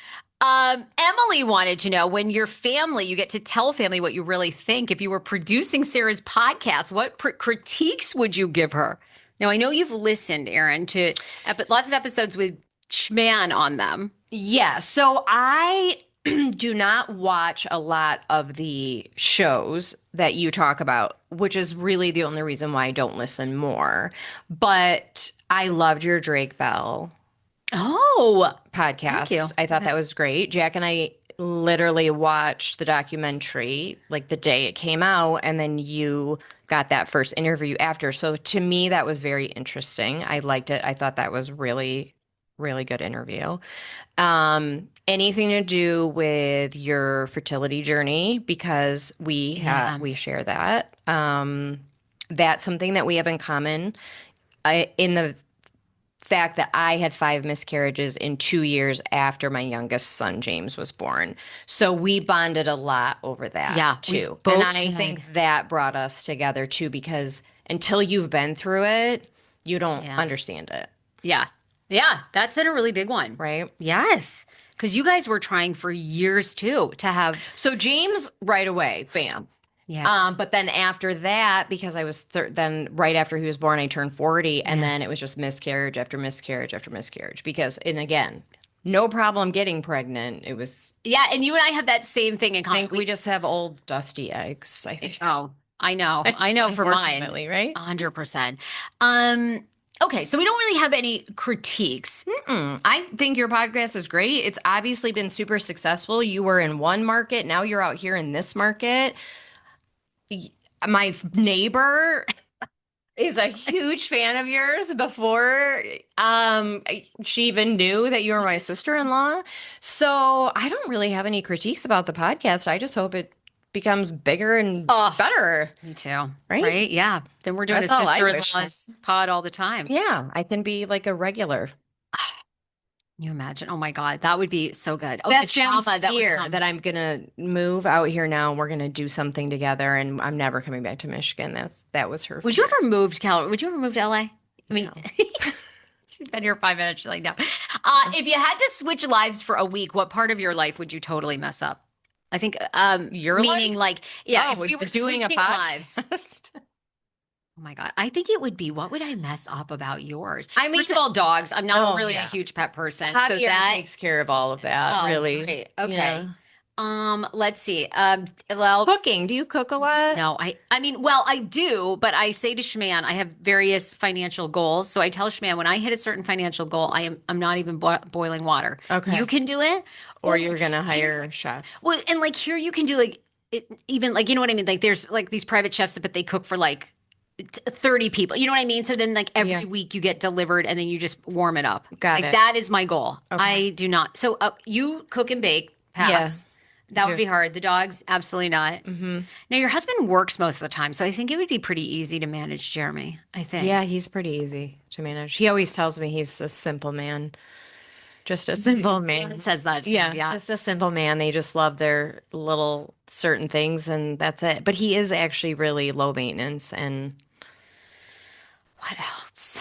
Emily wanted to know when your family, you get to tell family what you really think. If you were producing Sarah's podcast, what critiques would you give her? Now, I know you've listened, Erin, to lots of episodes with Schman on them. Yeah, so I do not watch a lot of the shows that you talk about, which is really the only reason why I don't listen more. But I loved your Drake Bell Oh, podcast. thank you. I thought that was great. Jack and I literally watched the documentary like the day it came out, and then you got that first interview after. So to me, that was very interesting. I liked it. I thought that was really, really good interview. Anything to do with your fertility journey because Yeah. we share that. That's something that we have in common. In the fact that I had 5 miscarriages in 2 years after my youngest son James was born. So we bonded a lot over that Yeah, too. we've both And I think that brought us together too because until you've been through it, you don't Yeah. understand it, Yeah. Yeah. That's been a really big one. right? Yes. Because you guys were trying for years too to have. So James right away, bam. Yeah. But then after that, because I was then right after he was born, I turned 40, and Yeah. then it was just miscarriage after miscarriage after miscarriage. Because, and again, no problem getting pregnant. It was, Yeah. And you and I have that same thing in I common. think we just have old dusty eggs, I think. Oh, I know. I know for mine. Unfortunately, right? 100%. Okay. So we don't really have any critiques. I think your podcast is great. It's obviously been super successful. You were in one market, now you're out here in this market. My neighbor is a huge fan of yours before she even knew that you were my sister-in-law. So I don't really have any critiques about the podcast. I just hope it becomes bigger and better. Me too. Right? Right? Yeah. Then we're doing That's a all I wish. sister-in-law's pod all the time. Yeah, I can be like a regular. Can you imagine? Oh my God, that would be so good. Oh, That's the Jen's drama that would fear come. that I'm gonna move out here now and we're gonna do something together and I'm never coming back to Michigan. That was her Would fear. you ever move to Cal? Would you ever move to LA? I mean, No. she's been here 5 minutes. She's like, no. If you had to switch lives for a week, what part of your life would you totally mess up? I think Your meaning life? like, yeah, if with we were doing a switching lives. podcast. Oh my God. I think it would be, what would I mess up about yours? I mean, first of all, dogs. I'm not really yeah. a huge pet person. Javier So that takes care of all of that, really. great. Okay. Yeah. Let's see. Well, Cooking. Do you cook a lot? no, I mean, well, I do, but I say to Shman, I have various financial goals. So I tell Shman when I hit a certain financial goal, I'm not even boiling water. Okay. You can do it, Or you're gonna hire a chef. well, and like here you can do like even like you know what I mean? Like there's like these private chefs, but they cook for like 30 people. You know what I mean? So then like every week you get delivered and then you just warm it up. Got like it. that is my goal. Okay. I do not. So you cook and bake, pass. That would be hard. The dogs, absolutely not. Mm-hmm. Now your husband works most of the time, so I think it would be pretty easy to manage Jeremy. I think. Yeah, he's pretty easy to manage. He always tells me he's a simple man. Just a simple man. It says that. Yeah, Yeah. just a simple man. They just love their little certain things and that's it. But he is actually really low maintenance and What else?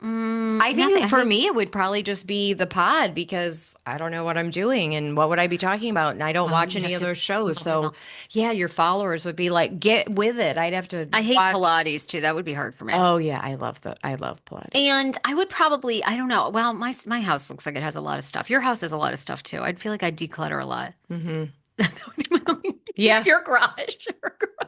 I think for me, it would probably just be the pod because I don't know what I'm doing and what would I be talking about. And I don't watch any of those shows. So, yeah, your followers would be like, get with it. I'd have to. I hate Pilates too. That would be hard for me. Oh, yeah. I love Pilates. And I would probably, I don't know. Well, my house looks like it has a lot of stuff. Your house has a lot of stuff too. I'd feel like I'd declutter a lot. Mm-hmm. Yeah. Your garage.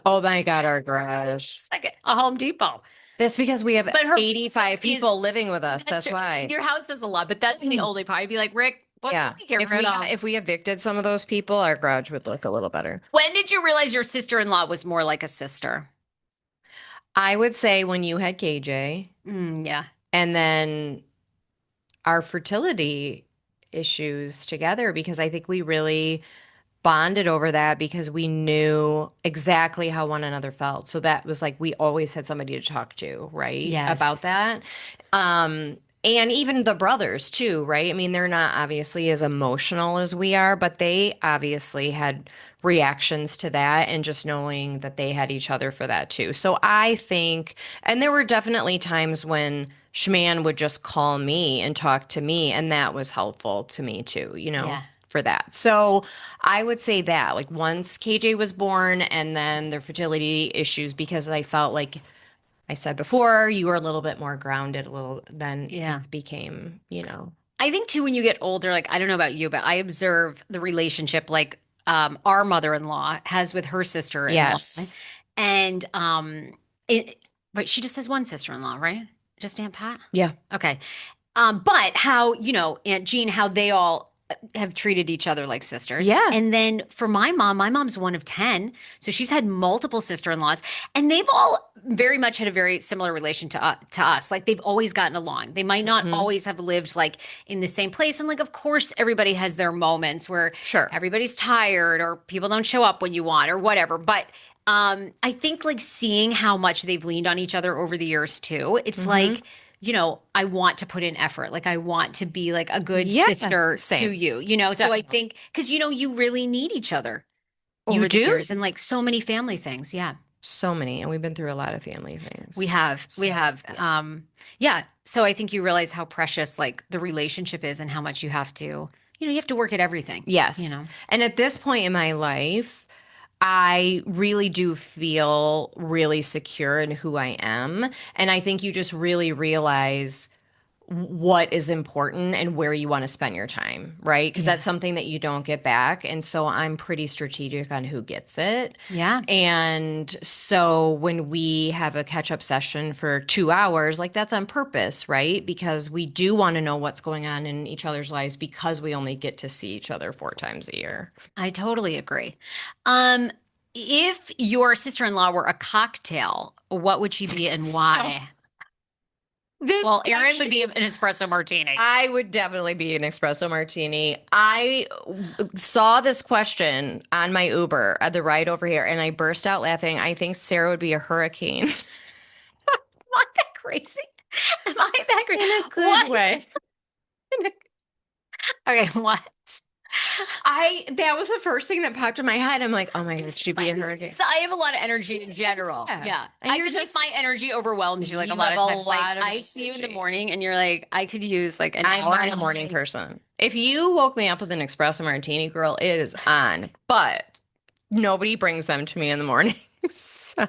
Oh, my God, our garage. It's like a Home Depot. That's because we have But her 85 people living with us. That's true. why. Your house has a lot, but that's the only part. I'd be like, Rick, what can we get rid of? If we evicted some of those people, our garage would look a little better. When did you realize your sister-in-law was more like a sister? I would say when you had KJ. Yeah. And then our fertility issues together, because I think we really bonded over that because we knew exactly how one another felt. So that was like we always had somebody to talk to, right? Yes. About that. And even the brothers too, right? I mean, they're not obviously as emotional as we are, but they obviously had reactions to that and just knowing that they had each other for that too. So I think, and there were definitely times when Schman would just call me and talk to me, and that was helpful to me too, you know? Yeah. For that. So I would say that like once KJ was born and then their fertility issues, because I felt like I said before, you were a little bit more grounded, a little then it became, you know. I think too, when you get older, like, I don't know about you, but I observe the relationship like our mother-in-law has with her sister-in-law. Yes. And but she just has one sister-in-law, right? Just Aunt Pat? Yeah. Okay. But how, you know, Aunt Jean, how they all have treated each other like sisters. Yeah. And then for my mom's one of 10. So she's had multiple sister-in-laws and they've all very much had a very similar relation to us. Like they've always gotten along. They might not always have lived like in the same place. And like, of course, everybody has their moments where everybody's tired or people don't show up when you want or whatever. But I think like seeing how much they've leaned on each other over the years too, it's like, you know, I want to put in effort. Like I want to be like a good sister to you, you know? So I think, because, you know, you really need each other over the years and like so many family things. Yeah. So many. And we've been through a lot of family We things. have, we So, have. yeah. Yeah. So I think you realize how precious like the relationship is and how much you have to, you have to work at everything, you Yes. know. And at this point in my life, I really do feel really secure in who I am. And I think you just really realize what is important and where you want to spend your time, right? Because Yeah. that's something that you don't get back. And so I'm pretty strategic on who gets it. Yeah. And so when we have a catch up session for 2 hours, like that's on purpose, right? Because we do want to know what's going on in each other's lives because we only get to see each other 4 times a year. I totally agree. Um, if your sister-in-law were a cocktail, what would she be and So why? this Well, Erin would be actually an espresso martini. I would definitely be an espresso martini. I saw this question on my Uber at the ride over here and I burst out laughing. I think Sarah would be a hurricane. Am I that crazy? Am I that crazy? In a good What? way. Okay, what? That was the first thing that popped in my head. I'm like, oh my God, she'd be a hurricane. So I have a lot of energy in general. Yeah. Yeah. And I you're feel like just my energy overwhelms you like a you lot have of a times. Like lot of I see you in the energy. morning and you're like, I could use like an I'm hour not and a a morning half. person. If you woke me up with an espresso martini, girl, it is on. But nobody brings them to me in the morning. So,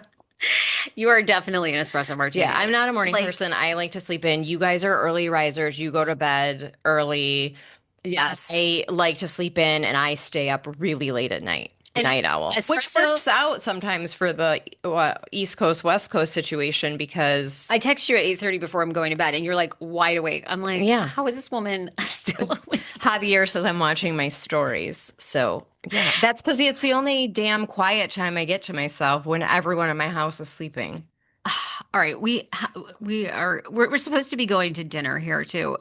You are definitely an espresso yeah, martini. I'm not a morning Like, person. I like to sleep in. You guys are early risers. You go to bed early. yes. I like to sleep in and I stay up really late at night. And Night owl, which espresso, works out sometimes for the East Coast, West Coast situation because, I text you at 8:30 before I'm going to bed and you're like wide awake. I'm like, yeah, how is this woman still awake? Javier says I'm watching my stories. So, yeah, that's because it's the only damn quiet time I get to myself when everyone in my house is sleeping. All right, we're supposed to be going to dinner here too.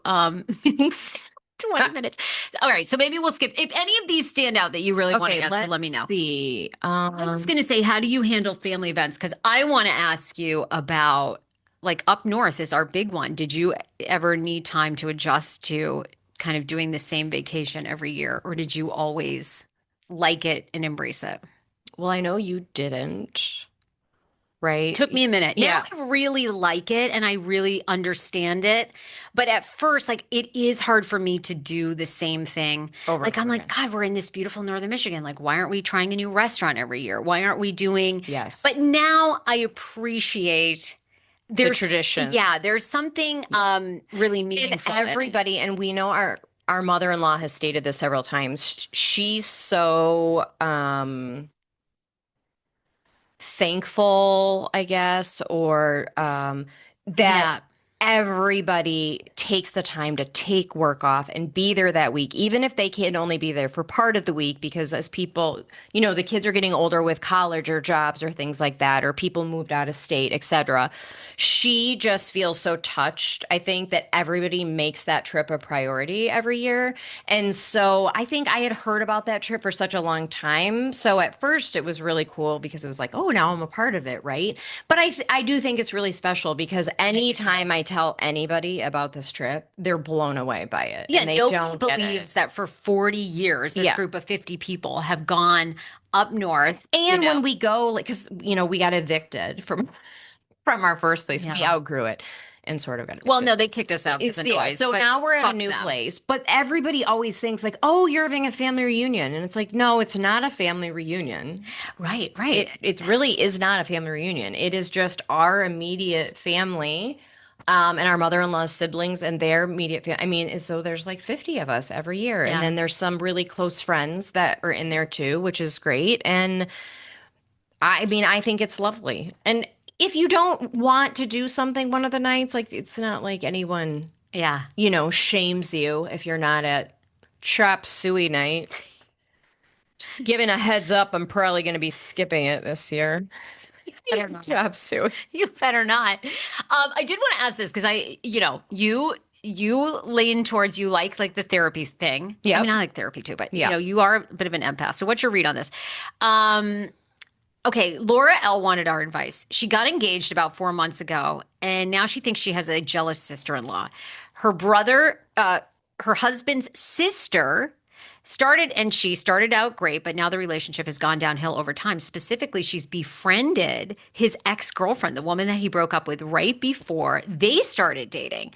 20 minutes. All right, so maybe we'll skip. If any of these stand out that you really want to Okay, answer, let's let me know. see. I was going to say, how do you handle family events? Because I want to ask you about like up north is our big one. Did you ever need time to adjust to kind of doing the same vacation every year, or did you always like it and embrace it? Well, I know you didn't, right? Took me a minute. Now Yeah. I really like it and I really understand it. But at first, like it is hard for me to do the same thing. Over and Like I'm over like, again. God, we're in this beautiful northern Michigan. Like, why aren't we trying a new restaurant every year? Why aren't we doing Yes. but now I appreciate The there's tradition. yeah, there's something really And meaningful in it. everybody, and we know our mother-in-law has stated this several times. She's so thankful, I guess, or that Yeah. everybody takes the time to take work off and be there that week, even if they can only be there for part of the week, because as people, the kids are getting older with college or jobs or things like that, or people moved out of state, etc. She just feels so touched. I think that everybody makes that trip a priority every year. And so I think I had heard about that trip for such a long time. So at first it was really cool because it was like, oh, now I'm a part of it, right? But I do think it's really special because anytime I tell anybody about this trip, they're blown away by it Yeah, and they nobody don't get believes it. that for 40 years, this Yeah. group of 50 people have gone up north, And when we go, like, because we got evicted from our first place, we Yeah. outgrew it and sort of got Well, evicted. no, they kicked us out because of Yeah. noise. So But now we're at a fuck new them. place, but everybody always thinks like, oh, you're having a family reunion, and it's like, no, it's not a family reunion. Right, right. It really is not a family reunion. It is just our immediate family, and our mother-in-law's siblings and their immediate family. I mean, so there's like 50 of us every year, and Yeah. then there's some really close friends that are in there too, which is great. And I mean, I think it's lovely. And if you don't want to do something one of the nights, like it's not like anyone, Yeah. shames you if you're not at chop suey night. Just giving a heads up, I'm probably going to be skipping it this year. Better not. Chop suey. You better not. I did want to ask this because you lean towards you like the therapy thing. I Yep. mean, I like therapy too, but Yeah. you are a bit of an empath. So what's your read on this? Um, okay, Laura L wanted our advice. She got engaged about 4 months ago, and now she thinks she has a jealous sister-in-law. Her brother, her husband's sister She started out great, but now the relationship has gone downhill over time. Specifically, she's befriended his ex-girlfriend, the woman that he broke up with right before they started dating.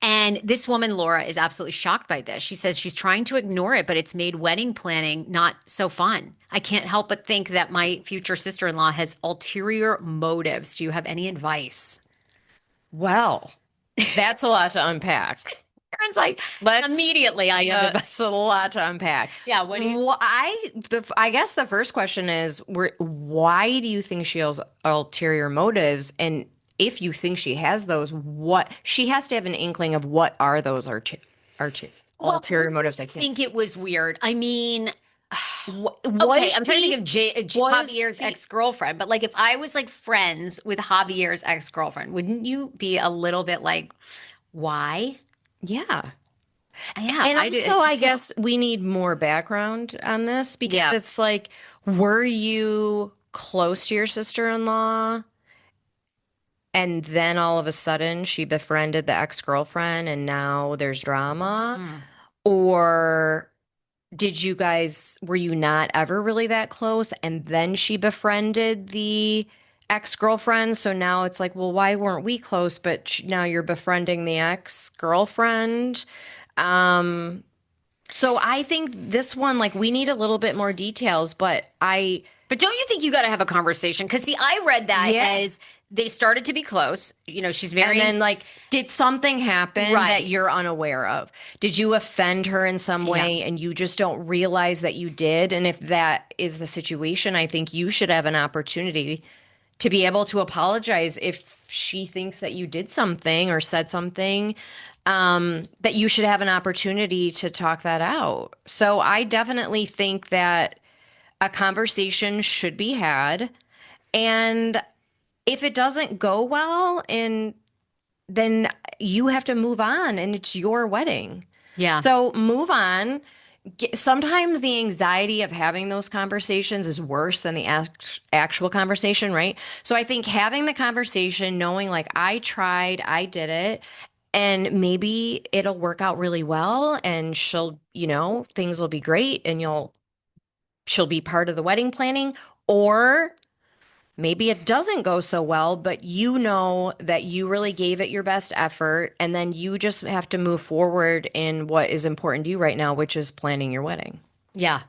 And this woman, Laura, is absolutely shocked by this. She says she's trying to ignore it, but it's made wedding planning not so fun. I can't help but think that my future sister-in-law has ulterior motives. Do you have any advice? Well, that's a lot to unpack. Erin's like, Let's immediately I have advice. That's a lot to unpack. Yeah, what do you? Well, I guess the first question is, why do you think she has ulterior motives? And if you think she has those, what she has to have an inkling of what are those ulterior motives? I think it was weird. I mean, okay, I'm trying to think of Javier's ex-girlfriend, but like if I was like friends with Javier's ex-girlfriend, wouldn't you be a little bit like, why? Yeah. Yeah, And I guess we need more background on this because it's like, were you close to your sister-in-law? And then all of a sudden she befriended the ex-girlfriend and now there's drama? Or were you not ever really that close? And then she befriended the ex-girlfriend. So now it's like, well, why weren't we close? But now you're befriending the ex-girlfriend. So I think this one, like, we need a little bit more details, but don't you think you got to have a conversation? Because see, I read that as they started to be close. You know, she's married. And then, like, did something happen that you're unaware of? Did you offend her in some way and you just don't realize that you did? And if that is the situation, I think you should have an opportunity to be able to apologize if she thinks that you did something or said something, that you should have an opportunity to talk that out. So I definitely think that a conversation should be had. And if it doesn't go well, then you have to move on and it's your wedding. Yeah. So move on. Sometimes the anxiety of having those conversations is worse than the actual conversation, right? So I think having the conversation, knowing like I tried, I did it, and maybe it'll work out really well and things will be great and she'll be part of the wedding planning. Or maybe it doesn't go so well, but you know that you really gave it your best effort, and then you just have to move forward in what is important to you right now, which is planning your wedding. Yeah.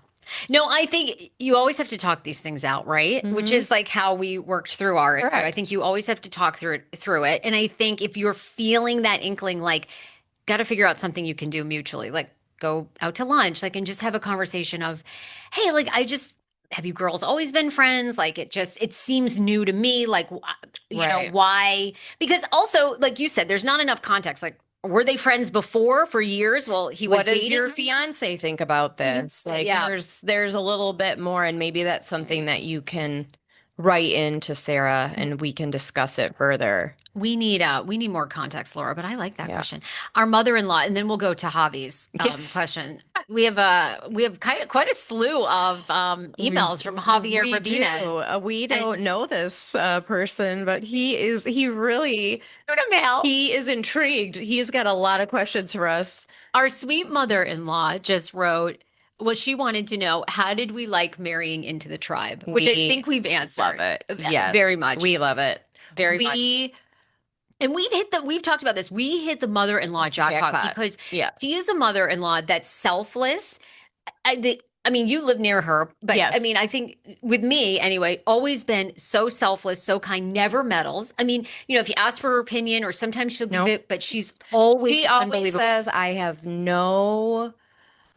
No, I think you always have to talk these things out, right? Which is like how we worked through our issue. I think you always have to talk through it. And I think if you're feeling that inkling, like, got to figure out something you can do mutually, like go out to lunch, like, and just have a conversation of, hey, like, have you girls always been friends? Like it seems new to me. Like, you know, why? Because also, like you said, there's not enough context. Like, were they friends before for years? Well, what does your fiance think about this? Like, there's a little bit more, and maybe that's something that you can write into Sarah and we can discuss it further. We need more context, Laura, but I like that question. Our mother-in-law, and then we'll go to Javi's question. We have quite a slew of emails from Javier Rabinez. We don't know this person, but he really he is intrigued. He's got a lot of questions for us. Our sweet mother-in-law just wrote, well, she wanted to know, how did we like marrying into the tribe? Which I think we've answered. Love it. Yeah, very much. We love it. Very much. And we've talked about this. We hit the mother-in-law jackpot because she is a mother-in-law that's selfless. I mean, you live near her, but I mean, I think with me anyway, always been so selfless, so kind, never meddles. I mean, you know, if you ask for her opinion or sometimes she'll give it, but she always says, I have no,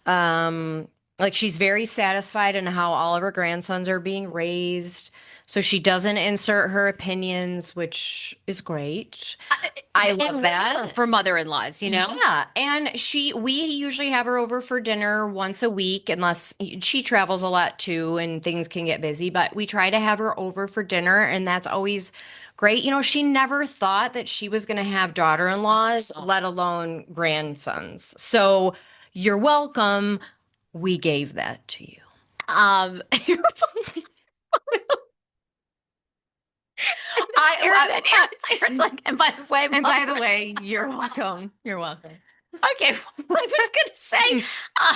like she's very satisfied in how all of her grandsons are being raised. So she doesn't insert her opinions, which is great. I love that for mother-in-laws, you know? Yeah. And we usually have her over for dinner once a week, unless she travels a lot too and things can get busy, but we try to have her over for dinner, and that's always great. You know, she never thought that she was going to have daughter-in-laws, let alone grandsons. So you're welcome. We gave that to you. Erin's like, and by the way, you're welcome. You're welcome. Okay, I was gonna say,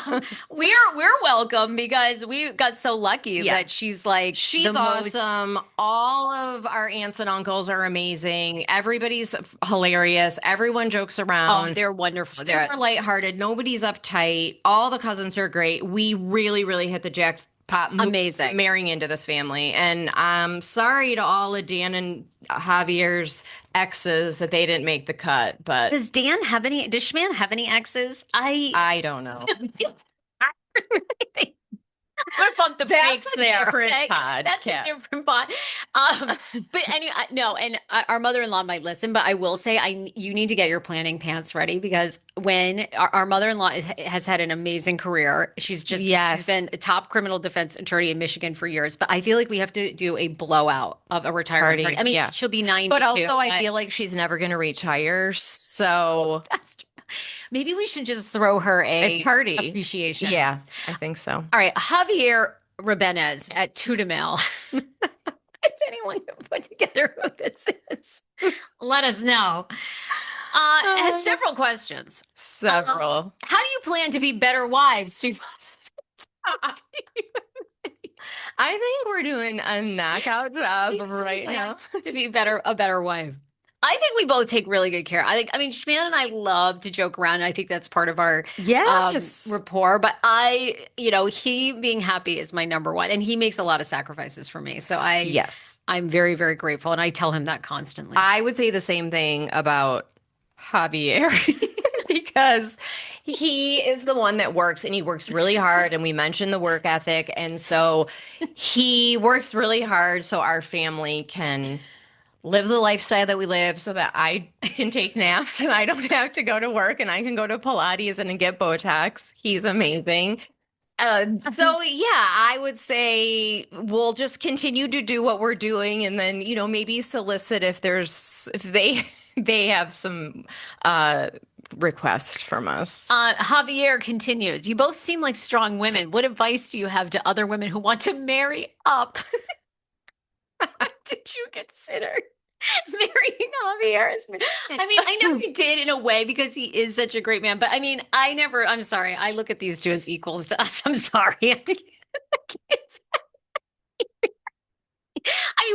um, we're welcome because we got so lucky Yeah. that she's like the She's most. awesome. All of our aunts and uncles are amazing. Everybody's hilarious. Everyone jokes Oh, around. they're wonderful. Super lighthearted. Nobody's uptight. All the cousins are great. We really, really hit the jackpot Amazing. marrying into this family. And I'm sorry to all of Dan and Javier's exes that they didn't make the cut, but Does Dan have any? Does Schman have any exes? I don't know. I'm gonna bump the That's brakes a there. different Okay? pod. That's Yeah. a different pod. But anyway, no, and our mother-in-law might listen, but I will say, you need to get your planning pants ready because when our mother-in-law has had an amazing career, she's Yes. been a top criminal defense attorney in Michigan for years. But I feel like we have to do a blowout of a retirement party. I mean, Yeah. she'll be 90, But also, I feel like she's never going to retire. So that's true. Maybe we should just throw her a party appreciation. Yeah, I think so. All right, Javier Rabenez at Tudamel. If anyone can put together who this is, let us know. Has several questions. Several. How do you plan to be better wives to I think we're doing a knockout job right now. to be a better wife? I think we both take really good care. I mean, Shman and I love to joke around, and I think that's part of our Yes. rapport. But he being happy is my number one, and he makes a lot of sacrifices for me. So Yes. I'm very, very grateful, and I tell him that constantly. I would say the same thing about Javier because he is the one that works and he works really hard. And we mentioned the work ethic. And so he works really hard so our family can live the lifestyle that we live so that I can take naps and I don't have to go to work and I can go to Pilates and get Botox. He's amazing. So yeah, I would say we'll just continue to do what we're doing and then, maybe solicit if they have some requests from us. Javier continues. You both seem like strong women. What advice do you have to other women who want to marry up? Did you consider marrying Javier? I mean, I know you did in a way because he is such a great man, but I mean, I'm sorry. I look at these two as equals to us. I'm sorry. I mean,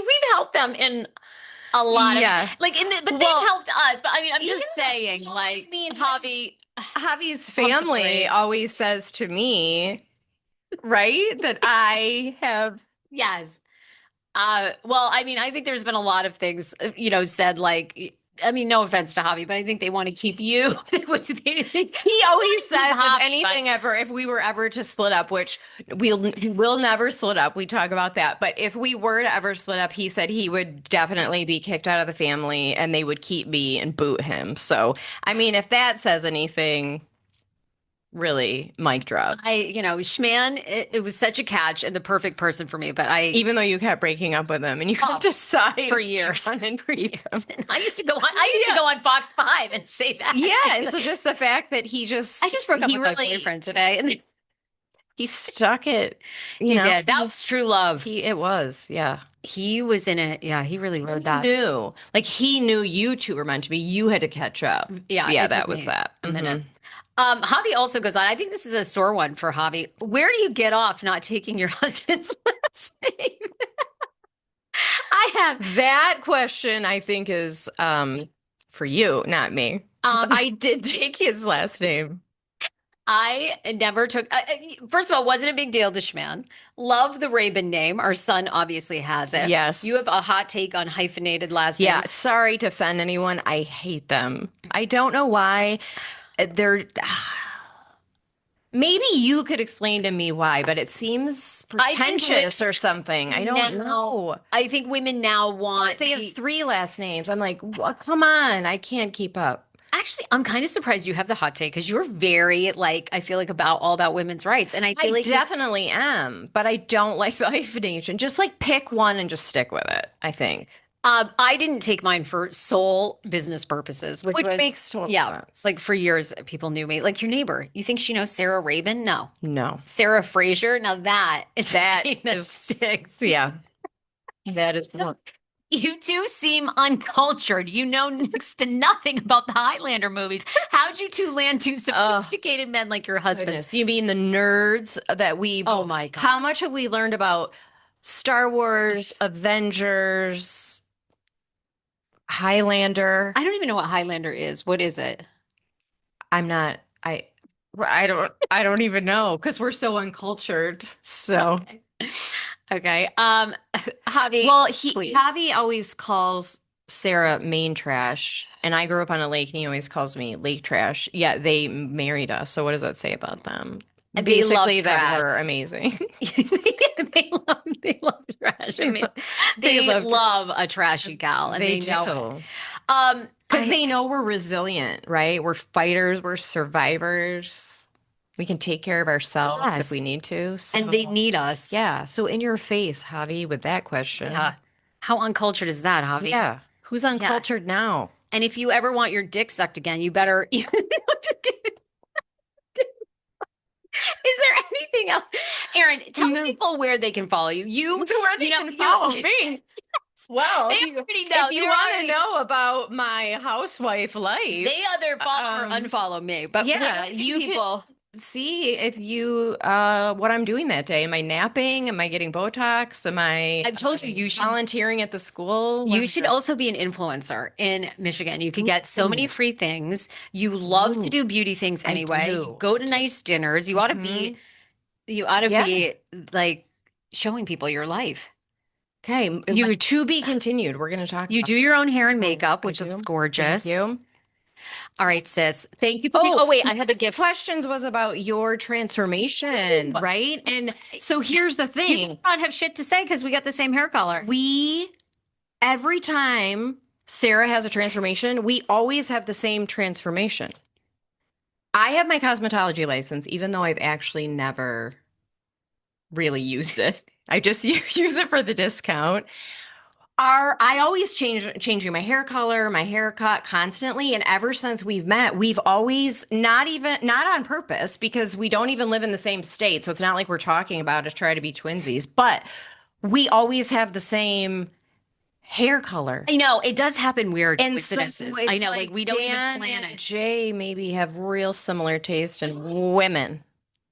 we've helped them in a lot of but they've helped us. But I mean, I'm just saying, Javi's family always says to me, right, that I have. Yes. Well, I mean, I think there's been a lot of things, said I mean, no offense to Javi, but I think they want to keep you. He always says if we were ever to split up, which we'll never split up. We talk about that. But if we were to ever split up, he said he would definitely be kicked out of the family and they would keep me and boot him. So, I mean, if that says anything, really, mic drop. Schman, it was such a catch and the perfect person for me. But even though you kept breaking up with him and you couldn't decide for years. And for years. I used to go on Fox 5 and say that. Yeah, and so just the fact that I just broke up with my boyfriend today, and he stuck it. He did. That was true love. It was, yeah. He was in it. Yeah, he really wrote that. He knew you two were meant to be. You had to catch up. Yeah, that was that. A minute. Javi also goes on. I think this is a sore one for Javi. Where do you get off not taking your husband's last name? I have that question. I think is for you, not me. I did take his last name. I never took. First of all, wasn't a big deal to Schman. Love the Raben name. Our son obviously has it. Yes. You have a hot take on hyphenated last names. Yeah. Sorry to offend anyone. I hate them. I don't know why. They're maybe you could explain to me why, but it seems pretentious or something. I don't know. I think women now want they have 3 last names. I'm like, come on, I can't keep up. Actually, I'm kind of surprised you have the hot take because you're very I feel like all about women's rights, and I feel like definitely am, but I don't like the hyphenation. Just pick one and just stick with it. I think. I didn't take mine for sole business purposes, which makes total sense. For years, people knew me. Like your neighbor, you think she knows Sarah Raben? No. Sarah Fraser. Now that is that sticks. Yeah, that is one. You two seem uncultured. You know next to nothing about the Highlander movies. How'd you two land two sophisticated men like your husbands? Goodness, you mean the nerds that we? Oh my God. How much have we learned about Star Wars, Avengers, Highlander? I don't even know what Highlander is. What is it? I'm not. I don't even know because we're so uncultured. So. Okay. Okay. Javi, Well, please. Javi always calls Sarah main trash, and I grew up on a lake, and he always calls me lake trash. Yeah, they married us. So what does that say about them? Basically, that we're amazing. they love trash. I mean, they love a trashy gal, and they know it. Because they know we're resilient, right? We're fighters. We're survivors. We can take care of ourselves if we need to. So. And they need us. Yeah. So in your face, Javi, with that question. Yeah. How uncultured is that, Javi? Yeah. Who's uncultured now? And if you ever want your dick sucked again, you better. Is there anything else? Erin, tell people where they can follow you. Where they can follow me. Well, if you want to know about my housewife life, they either follow or unfollow me. But yeah, you people. See if you what I'm doing that day. Am I napping? Am I getting Botox? I've told you should volunteering at the school. You should also be an influencer in Michigan. You can get so many free things. You love to do beauty things anyway. You go to nice dinners. You ought to be like showing people your life. Okay. You to be continued. We're going to talk. You do your own hair and makeup, which looks gorgeous. Thank you. All right, sis. Thank you. Wait, I had a gift. Questions was about your transformation, right? And so here's the thing. You don't have shit to say because we got the same hair color. Every time Sarah has a transformation, we always have the same transformation. I have my cosmetology license, even though I've actually never really used it. I just use it for the discount. I always changing my hair color, my haircut constantly. And ever since we've met, we've always not on purpose because we don't even live in the same state. So it's not like we're talking about to try to be twinsies, but we always have the same hair color. I know it does happen weird coincidences. So I know, like we don't even plan it. Jay maybe have real similar taste in women.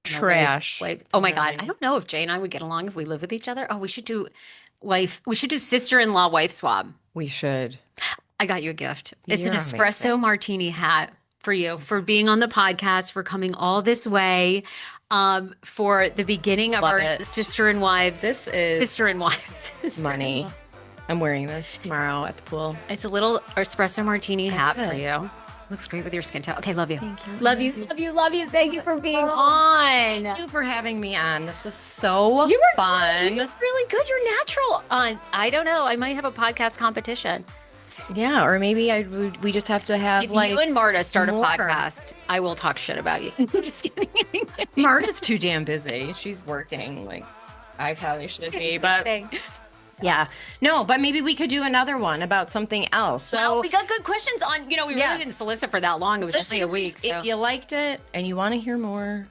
Trash. Oh my God. I don't know if Jay and I would get along if we lived with each other. Oh, we should do sister-in-law wife swap. We should. I got you a gift. It's an espresso martini hat for you, for being on the podcast, for coming all this way, for the beginning of our sister and wives. This is sister and wives money. I'm wearing this tomorrow at the pool. It's a little espresso martini hat for you. Looks great with your skin tone. Okay, love you. Thank you. Love you. Love you. Love you. Thank you for being on. Thank you for having me on. This was so fun. You were really good. You're natural. I don't know. I might have a podcast competition. Yeah, or maybe we just have to have if you and Marta start a podcast, I will talk shit about you. Just kidding. Marta's too damn busy. She's working. Like I probably should be, but. Yeah. No, but maybe we could do another one about something else. So well, we got good questions on, we really didn't solicit for that long. It was only a week. So. If you liked it and you want to hear more,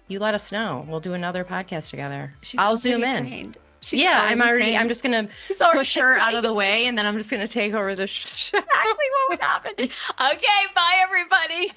you let us know. We'll do another podcast together. I'll zoom in. I'm just going to push her out of the way and then I'm just going to take over the exactly what would happen. Okay. Bye, everybody.